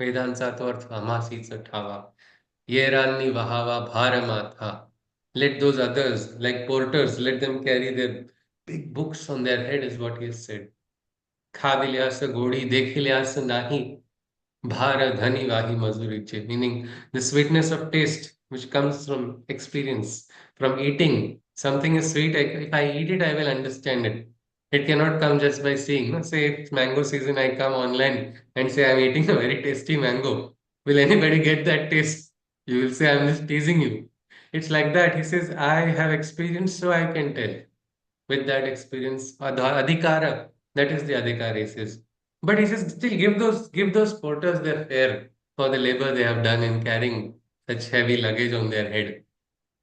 Vedansa to artha amhasi sa thava. Ye ranni vahava bharamatha. Let those others, like porters, let them carry their big books on their head, is what he has said. Khadilyasa godi dekhilyasa nahi. Bhara dhani vahi mazuriche, meaning the sweetness of taste which comes from experience, from eating. Something is sweet, if I eat it, I will understand it. It cannot come just by seeing. No? Say, if mango season, I come online and say, I'm eating a very tasty mango. Will anybody get that taste? You will say, I'm just teasing you. It's like that. He says, I have experience, so I can tell with that experience. Adhikara, that is the adhikar he says. But he says, still give those porters their fare for the labor they have done in carrying such heavy luggage on their head.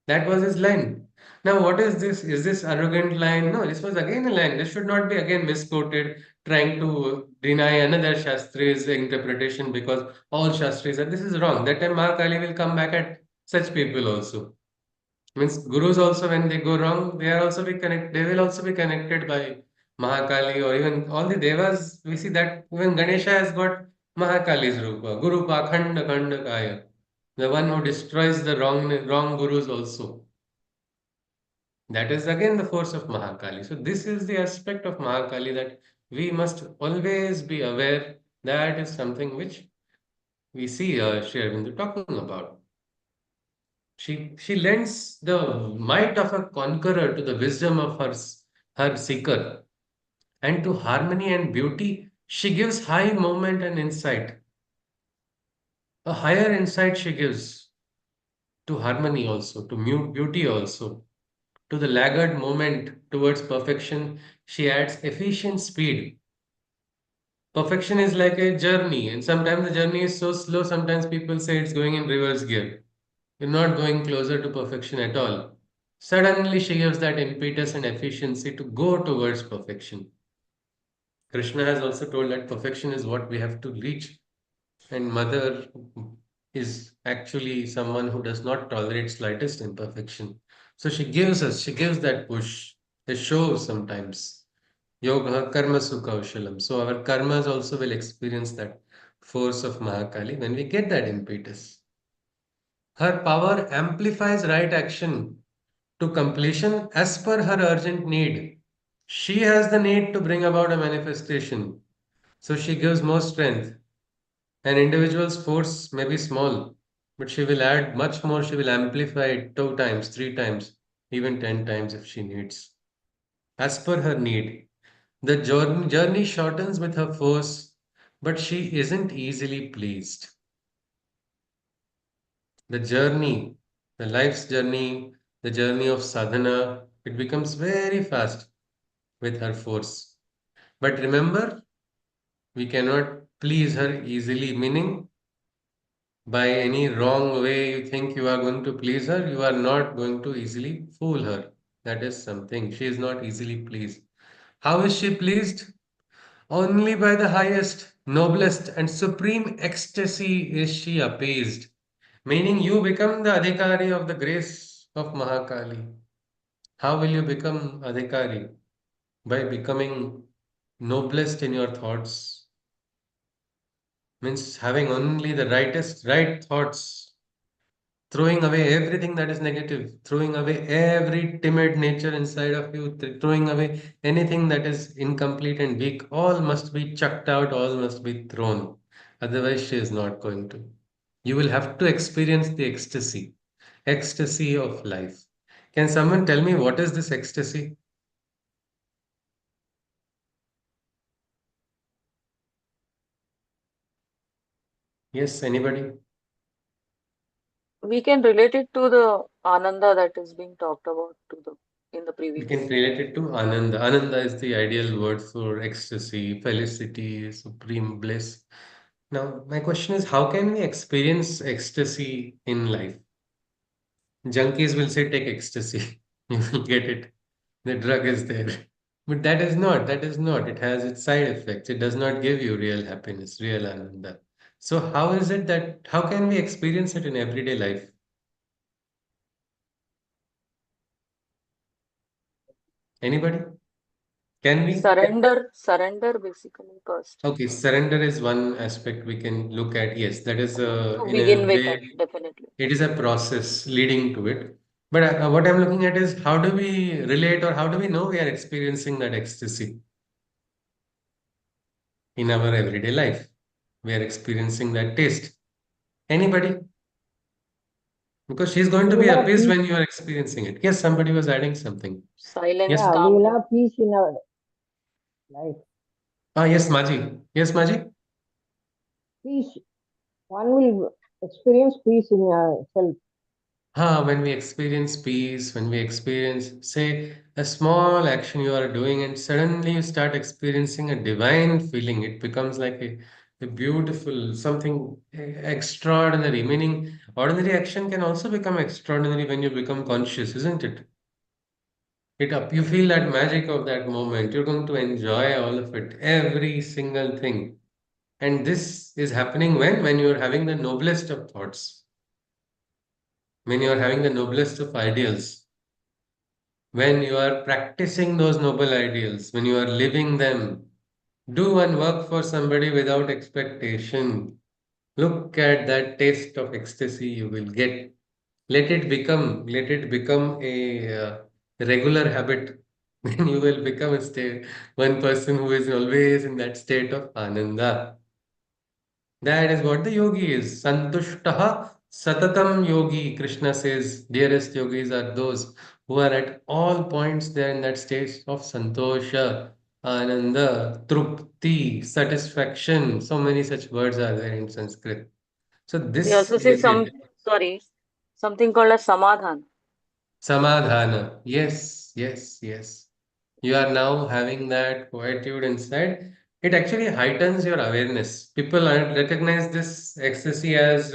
That was his line. Now, what is this? Is this arrogant line? No, this was again a line. This should not be again misquoted, trying to deny another Shastri's interpretation because all Shastris are. This is wrong. That time Mahakali will come back at such people also. Means gurus also, when they go wrong, they are also be connect. They will also be connected by Mahakali, or even all the devas. We see that even Ganesha has got Mahakali's rupa, Guru Pakhanda Khanda Kaya, the one who destroys the wrong gurus also. That is again the force of Mahakali. So this is the aspect of Mahakali that we must always be aware. That is something which we see Shri Aurobindo talking about. She lends the might of a conqueror to the wisdom of her seeker, and to harmony and beauty she gives high moment and insight. A higher insight she gives to harmony also, to mute beauty also, to the laggard moment towards perfection. She adds efficient speed. Perfection is like a journey, and sometimes the journey is so slow. Sometimes people say it's going in reverse gear. You're not going closer to perfection at all. Suddenly, she gives that impetus and efficiency to go towards perfection. Krishna has also told that perfection is what we have to reach, and Mother is actually someone who does not tolerate slightest imperfection. So she gives that push, the show sometimes. Yoga karma sukhaushalam. So our karmas also will experience that force of Mahakali when we get that impetus. Her power amplifies right action to completion as per her urgent need. She has the need to bring about a manifestation, so she gives more strength. An individual's force may be small, but she will add much more. She will amplify it 2 times, 3 times, even 10 times if she needs, as per her need. The journey shortens with her force, but she isn't easily pleased. The journey, the life's journey, the journey of sadhana, it becomes very fast with her force. But remember, we cannot please her easily, meaning by any wrong way you think you are going to please her, you are not going to easily fool her. That is something. She is not easily pleased. How is she pleased? Only by the highest, noblest, and supreme ecstasy is she appeased. Meaning you become the adhikari of the grace of Mahakali. How will you become adhikari? By becoming noblest in your thoughts, means having only the right thoughts, throwing away everything that is negative, throwing away every timid nature inside of you, throwing away anything that is incomplete and weak. All must be chucked out, all must be thrown. Otherwise, she is not going to. You will have to experience the ecstasy of life. Can someone tell me what is this ecstasy? Yes, anybody? We can relate it to the Ananda that is being talked about to the in the We can previous. relate it to Ananda. Ananda is the ideal word for ecstasy, felicity, supreme bliss. Now, my question is, how can we experience ecstasy in life? Junkies will say, take ecstasy. You will get it. The drug is there. But that is not. It has its side effects. It does not give you real happiness, real Ananda. So, how is it that, how can we experience it in everyday life? Anybody? Can we? Surrender basically first Okay, surrender is one aspect we can look at. Yes, that is to in a begin with, way, definitely. it is a process leading to it. But what I'm looking at is how do we relate or how do we know we are experiencing that ecstasy in our everyday life? We are experiencing that taste. Anybody? Because she's going We to be will have appeased peace. when you are experiencing it. Yes, somebody was adding something. Silence, Yes. Yeah, we will calmness. have peace in our life. Ah, yes, Maji. Yes, Maji. Peace. One will experience peace in yourself. When we experience peace, when we experience, say, a small action you are doing, and suddenly you start experiencing a divine feeling, it becomes like a beautiful, something extraordinary. Meaning, ordinary action can also become extraordinary when you become conscious, isn't it? You feel that magic of that moment. You're going to enjoy all of it, every single thing. And this is happening when you are having the noblest of thoughts, when you are having the noblest of ideals, when you are practicing those noble ideals, when you are living them. Do and work for somebody without expectation. Look at that taste of ecstasy you will get. Let it become a regular habit. Then you will become one person who is always in that state of ananda. That is what the yogi is. Santushtaha satatam yogi. Krishna says, dearest yogis are those who are at all points there in that state of santosha, ananda, trupti, satisfaction. So many such words are there in Sanskrit. So They this also say is it. something called as samadhan. Samadhana. Yes, yes, yes. You are now having that quietude inside. It actually heightens your awareness. People recognize this ecstasy as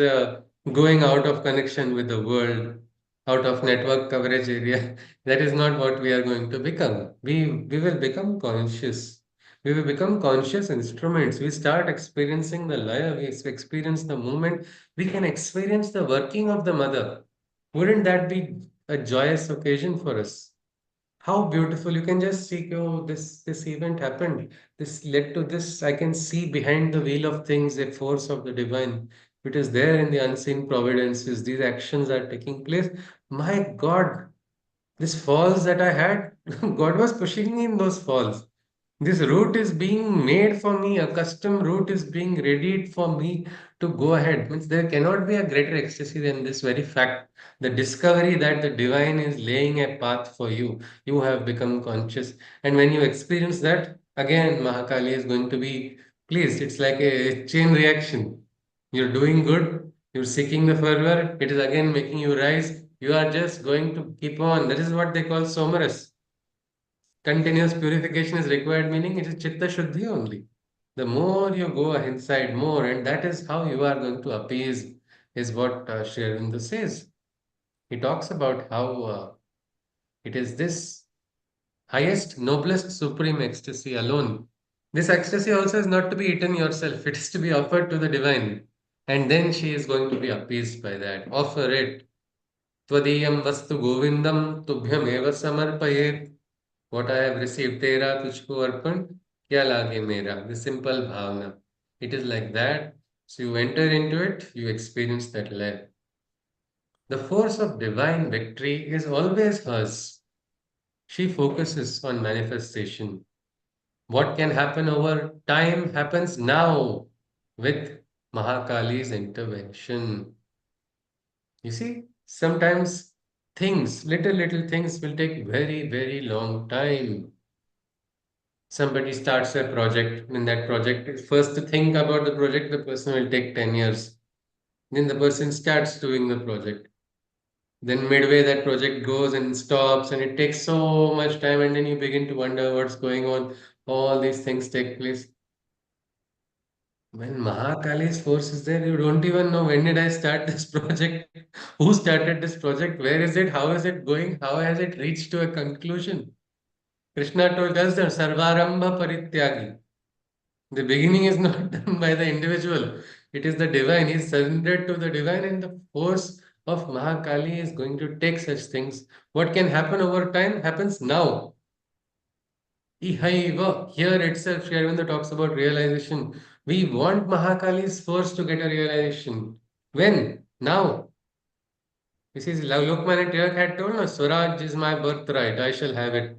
going out of connection with the world, out of network coverage area. That is not what we are going to become. We will become conscious. We will become conscious instruments. We start experiencing the laya, we experience the movement. We can experience the working of the mother. Wouldn't that be a joyous occasion for us? How beautiful. You can just see, oh, this event happened. This led to this. I can see behind the wheel of things a force of the divine. It is there in the unseen providences. These actions are taking place. My God, these falls that I had, God was pushing me in those falls. This route is being made for me, a custom route is being readied for me to go ahead. Means there cannot be a greater ecstasy than this very fact. The discovery that the divine is laying a path for you. You have become conscious. And when you experience that, again, Mahakali is going to be pleased. It's like a chain reaction. You're doing good, you're seeking the fervor, it is again making you rise. You are just going to keep on. That is what they call somaras. Continuous purification is required, meaning it is chitta shuddhi only. The more you go inside, more, and that is how you are going to appease, is what Sri Aurobindo says. He talks about how it is this highest, noblest, supreme ecstasy alone. This ecstasy also is not to be eaten yourself, it is to be offered to the divine. And then she is going to be appeased by that. Offer it. त्वदीयं वस्तु गोविंदम तुभ्यमेव समर्पयेत्. What I have received, तेरा तुझको अर्पण, क्या लागे मेरा. The simple bhavana. It is like that. So you enter into it, you experience that life. The force of divine victory is always hers. She focuses on manifestation. What can happen over time happens now with Mahakali's intervention. You see, sometimes things, little things will take very long time. Somebody starts a project, in that project, first to think about the project, the person will take 10 years. Then the person starts doing the project. Then midway that project goes and stops and it takes so much time and then you begin to wonder what's going on. All these things take place. When Mahakali's force is there, you don't even know when did I start this project, who started this project, where is it, how is it going, how has it reached to a conclusion. Krishna told us that Sarvarambha Parityagi. The beginning is not done by the individual, it is the divine. He is surrendered to the divine, and the force of Mahakali is going to take such things. What can happen over time happens now. Ihaiva, here itself, Sri Aurobindo talks about realization. We want Mahakali's force to get a realization. When? Now. This is Lokmanya Tilak had told us, Swaraj is my birthright, I shall have it.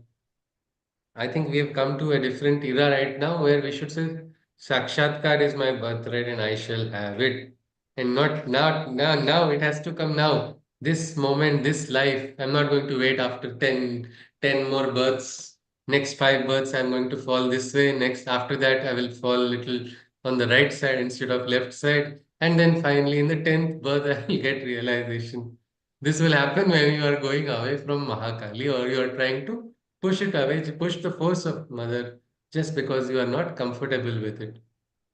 I think we have come to a different era right now where we should say Sakshatkar is my birthright and I shall have it. And not now, it has to come now. This moment, this life, I'm not going to wait after 10 more births. Next 5 births, I'm going to fall this way. Next, after that, I will fall a little on the right side instead of left side. And then finally, in the 10th birth, I will get realization. This will happen when you are going away from Mahakali or you are trying to push it away, push the force of mother just because you are not comfortable with it.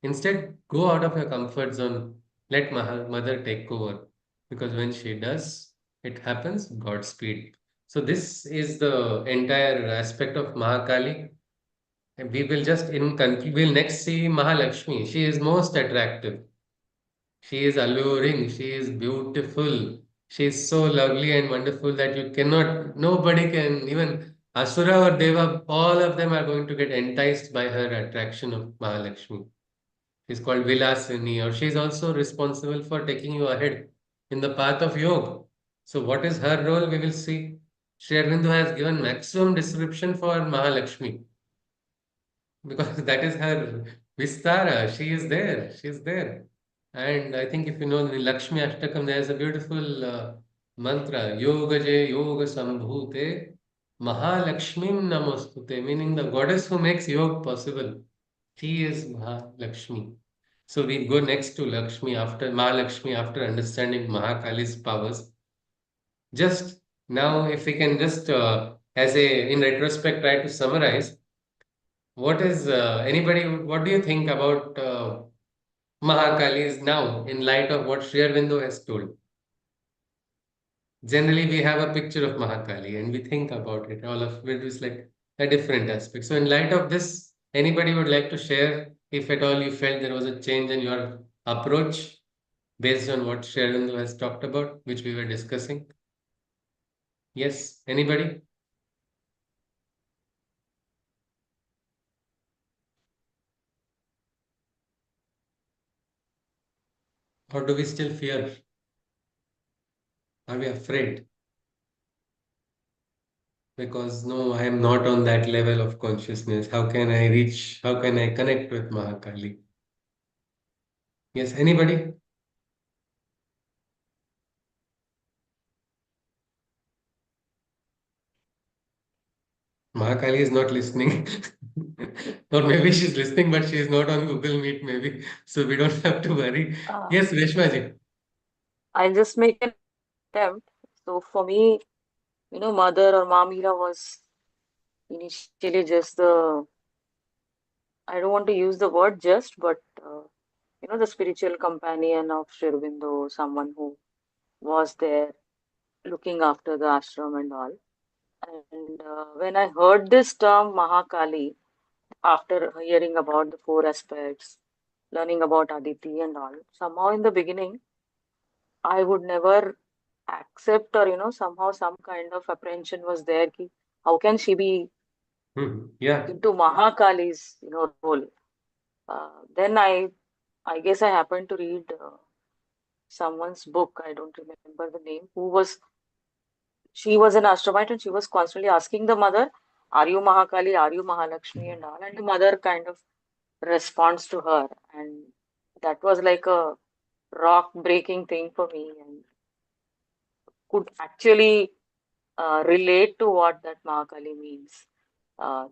Instead, go out of your comfort zone. Let mother take over. Because when she does, it happens Godspeed. So this is the entire aspect of Mahakali. And we will just we'll next see Mahalakshmi. She is most attractive. She is alluring, she is beautiful, she is so lovely and wonderful that you cannot, nobody can, even Asura or Deva, all of them are going to get enticed by her attraction of Mahalakshmi. She's called Vilasini, or she is also responsible for taking you ahead in the path of yoga. So, what is her role? We will see. Sri Aurobindo has given maximum description for Mahalakshmi because that is her Vistara. She is there. She is there. And I think if you know the Lakshmi Ashtakam, there's a beautiful mantra, Yoga Je Yoga Sambhute Mahalakshmim Namostute, meaning the goddess who makes yoga possible. She is Mahalakshmi. So we go next to Lakshmi after Mahalakshmi after understanding Mahakali's powers. Just now, if we can just as a in retrospect try to summarize, what is anybody? What do you think about Mahakali is now in light of what Sri Aurobindo has told? Generally, we have a picture of Mahakali and we think about it. All of it is like a different aspect. So, in light of this, anybody would like to share if at all you felt there was a change in your approach based on what Sri Aurobindo has talked about, which we were discussing? Yes, anybody? Or do we still fear? Are we afraid? Because no, I am not on that level of consciousness. How can I reach? How can I connect with Mahakali? Yes, anybody? Mahakali is not listening. Or maybe she's listening, but she is not on Google Meet, maybe. So we don't have to worry. Uh, Yes, Reshmaji. I'll just make an attempt. So for me, mother or Mamila was initially just I don't want to use the word just, but the spiritual companion of Sri Aurobindo, someone who was there looking after the ashram and all. And when I heard this term Mahakali, after hearing about the four aspects, learning about Aditi and all, somehow in the beginning, I would never accept, or somehow some kind of apprehension was there. Ki, how can she be Yeah. into Mahakali's role? Then I guess I happened to read someone's book. I don't remember the name. She was an Ashramite and she was constantly asking the mother, "Are you Mahakali? Are you Mahalakshmi?" and all. And the mother kind of responds to her, and that was like a rock breaking thing for me, and could actually relate to what that Mahakali means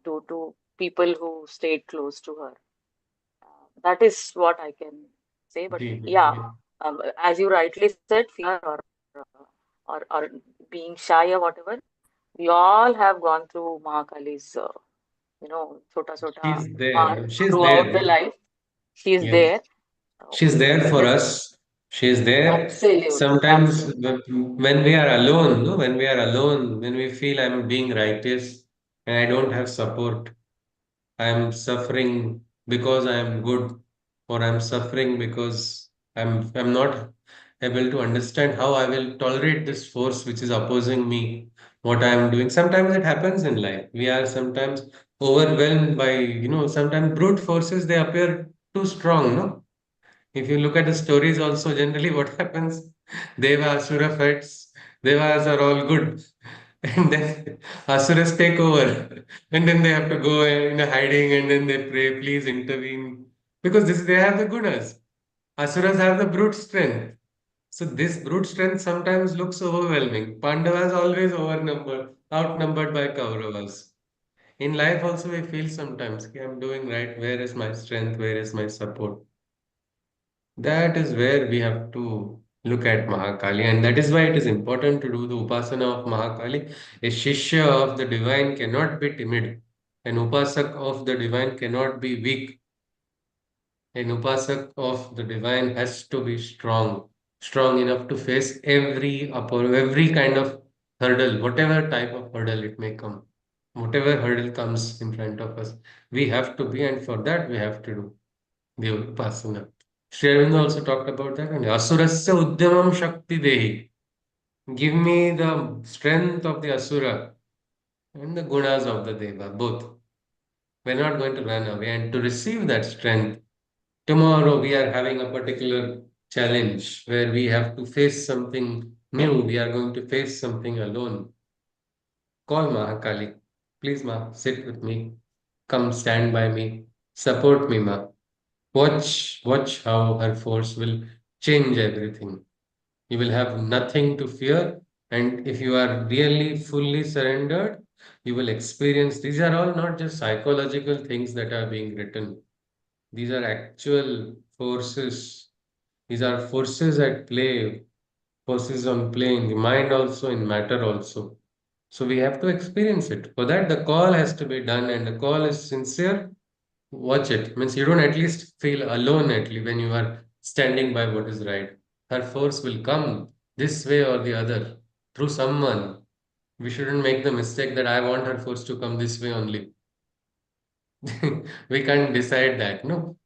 to people who stayed close to her. That is what I can say. But yeah, Yeah. as you rightly said, fear or being shy or whatever, we all have gone through Mahakali's, chota chota She's there. part She's throughout the there. life. She is Yes. there. She's there We for just us. She's there. absolutely, Sometimes absolutely. when we are alone, no, when we are alone, when we feel I'm being righteous and I don't have support, I'm suffering because I'm good, or I'm suffering because I'm not able to understand how I will tolerate this force which is opposing me, what I am doing. Sometimes it happens in life. We are sometimes overwhelmed by, sometimes brute forces, they appear too strong, no? If you look at the stories also, generally what happens, Deva Asura fights, Devas are all good. And then Asuras take over. And then they have to go in a hiding and then they pray, please intervene. Because this they have the gunas. Asuras have the brute strength. So this brute strength sometimes looks overwhelming. Pandavas always outnumbered by Kauravas. In life also we feel sometimes, "Okay, I'm doing right. Where is my strength? Where is my support?" That is where we have to look at Mahakali, and that is why it is important to do the Upasana of Mahakali. A Shishya of the divine cannot be timid. An Upasak of the divine cannot be weak. An Upasak of the divine has to be strong, strong enough to face every kind of hurdle, whatever type of hurdle it may come, whatever hurdle comes in front of us. We have to be, and for that we have to do the Upasana. Sri Aurobindo also talked about that. And Asurasya Udyamam Shakti Dehi. Give me the strength of the Asura and the gunas of the Deva, both. We're not going to run away. And to receive that strength, tomorrow we are having a particular challenge where we have to face something new. We are going to face something alone. Call Mahakali. Please, Ma, sit with me. Come stand by me. Support me, Ma. Watch how her force will change everything. You will have nothing to fear. And if you are really fully surrendered, you will experience. These are all not just psychological things that are being written. These are actual forces. These are forces at play, forces on play in the mind also, in matter also. So we have to experience it. For that, the call has to be done, and the call is sincere. Watch it. Means you don't at least feel alone at least when you are standing by what is right. Her force will come this way or the other through someone. We shouldn't make the mistake that I want her force to come this way only. We can't decide that. No,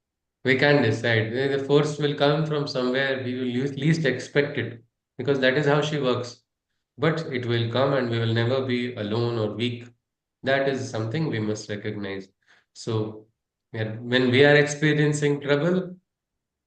we can't decide. The force will come from somewhere we will least expect it, because that is how she works. But it will come and we will never be alone or weak. That is something we must recognize. So, when we are experiencing trouble,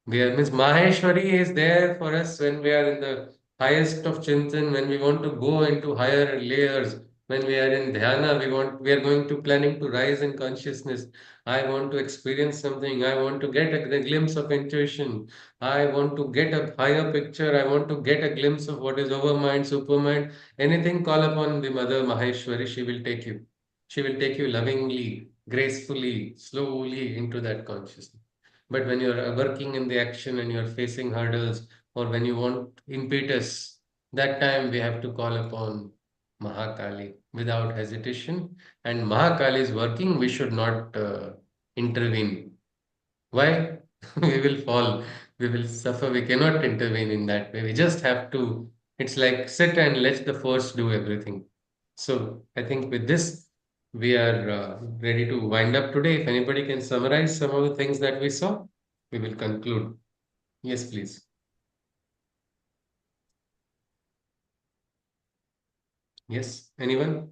there means Maheshwari is there for us when we are in the highest of Chintan, when we want to go into higher layers, when we are in dhyana, we are going to planning to rise in consciousness. I want to experience something. I want to get a glimpse of intuition. I want to get a higher picture. I want to get a glimpse of what is overmind, supermind. Anything, call upon the Mother Maheshwari. She will take you. She will take you lovingly, gracefully, slowly into that consciousness. But when you're working in the action and you're facing hurdles, or when you want impetus, that time we have to call upon Mahakali without hesitation. And Mahakali is working, we should not intervene. Why? We will fall, we will suffer, we cannot intervene in that way. We just have to, it's like sit and let the force do everything. So I think with this, we are ready to wind up today. If anybody can summarize some of the things that we saw, we will conclude. Yes, please. Yes, anyone?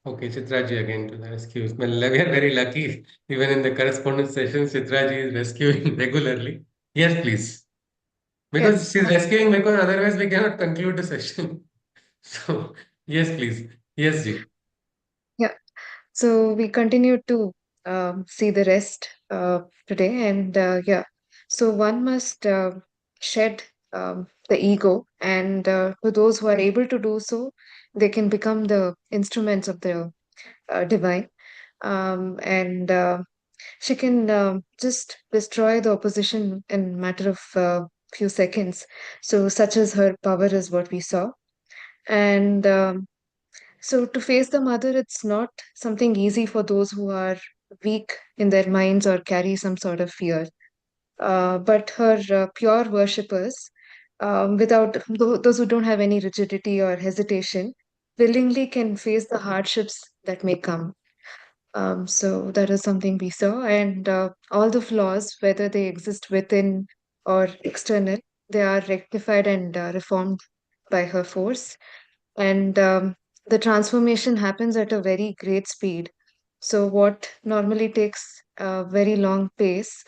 Okay, Chitraji again to the rescue. Well, we are very lucky. Even in the correspondence sessions, Chitraji is rescuing regularly. Yes, please. Because Yes. she's rescuing because otherwise we cannot conclude the session. So, yes, please. Yes, Ji. Yeah. So we continue to see the rest today, and yeah. So one must shed the ego, and to those who are able to do so, they can become the instruments of the divine. And she can just destroy the opposition in matter of few seconds. So such as her power is what we saw. And so to face the mother, it's not something easy for those who are weak in their minds or carry some sort of fear. But her pure worshippers, without those who don't have any rigidity or hesitation, willingly can face the hardships that may come. So that is something we saw, and all the flaws, whether they exist within or external, they are rectified and reformed by her force. And the transformation happens at a very great speed. So what normally takes a very long pace,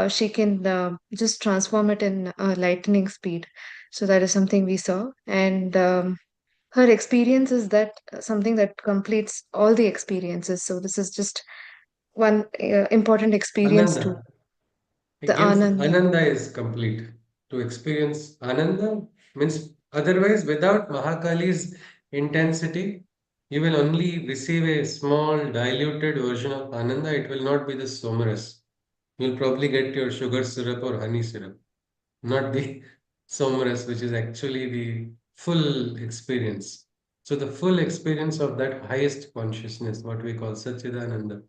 she can just transform it in a lightning speed. So that is something we saw, and her experience is that something that completes all the experiences. So this is just one important experience to Ananda. the It gives Anand. Ananda is complete. To experience Ananda means otherwise, without Mahakali's intensity, you will only receive a small diluted version of Ananda. It will not be the sonorous. You'll probably get your sugar syrup or honey syrup, not the sonorous, which is actually the full experience. So the full experience of that highest consciousness, what we call Satchidananda,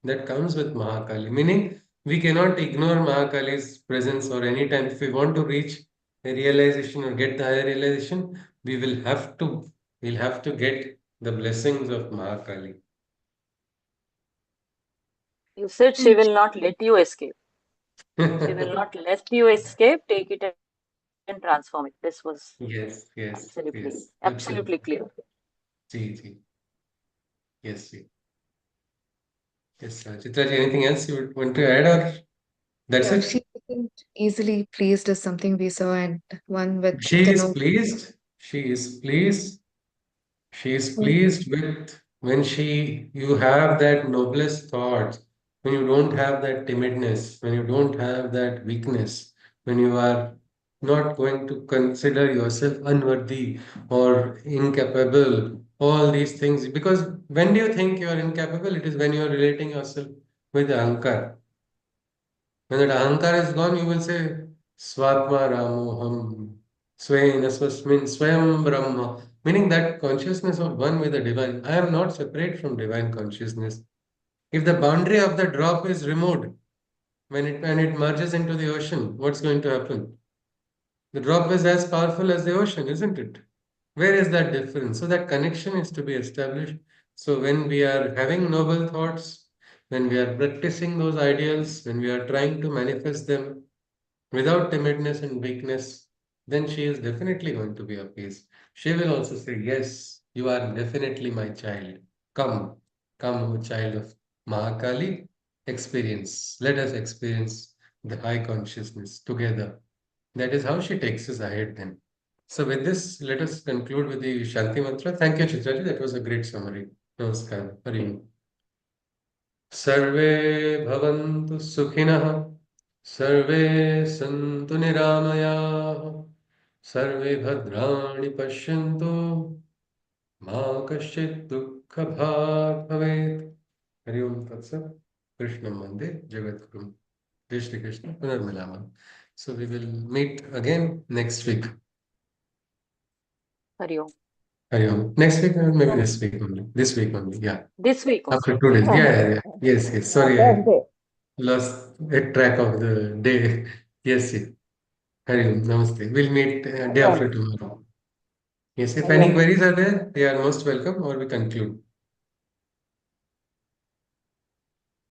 that comes with Mahakali. Meaning we cannot ignore Mahakali's presence or anytime. If we want to reach a realization or get the higher realization, we will have to we'll have to get the blessings of Mahakali. You said she And will not let you escape. She will not let you escape, take it and transform it. This was Yes, yes, yes, absolutely absolutely. clear. Ji, ji. Yes, ji. Yes, Chitraji, anything else you would want to add or that's yeah, it? she isn't easily pleased is something we saw, and one with She the is no. pleased. She is pleased. She is Mm. pleased with when you have that noblest thought, when you don't have that timidness, when you don't have that weakness, when you are not going to consider yourself unworthy or incapable, all these things. Because when do you think you are incapable? It is when you are relating yourself with the ahankar. When that ahankar is gone, you will say, Swatma Ramoham, Swayena Swasmin, Swayam Brahma, meaning that consciousness of one with the divine. I am not separate from divine consciousness. If the boundary of the drop is removed, when it merges into the ocean, what's going to happen? The drop is as powerful as the ocean, isn't it? Where is that difference? So that connection is to be established. So when we are having noble thoughts, when we are practicing those ideals, when we are trying to manifest them, without timidness and weakness, then she is definitely going to be of peace. She will also say, yes, you are definitely my child. Come, come, O child of Mahakali, experience. Let us experience the high consciousness together. That is how she takes us ahead then. So with this, let us conclude with the Shanti Mantra. Thank you, Chitraji. That was a great summary. Namaskar. Hari Om. सर्वे भवन्तु सुखिनः सर्वे सन्तु निरामयाः सर्वे भद्राणि पश्यन्तु मा कश्चित् दुःखभाग् भवेत् हरि ओम तत्सत् कृष्णं वन्दे जगद्गुरुं जय श्री कृष्ण पुनर्मिलामः so we will meet again next week Hari Om. hari om next week or maybe this week only yeah This week only. after 2 days yeah yes sorry I Thursday. lost a track of the day. Yes, yes. Hari Om, Namaste. We'll meet day Hari Om. after tomorrow. Yes, if any Yeah. queries are there, they are most welcome, or we conclude.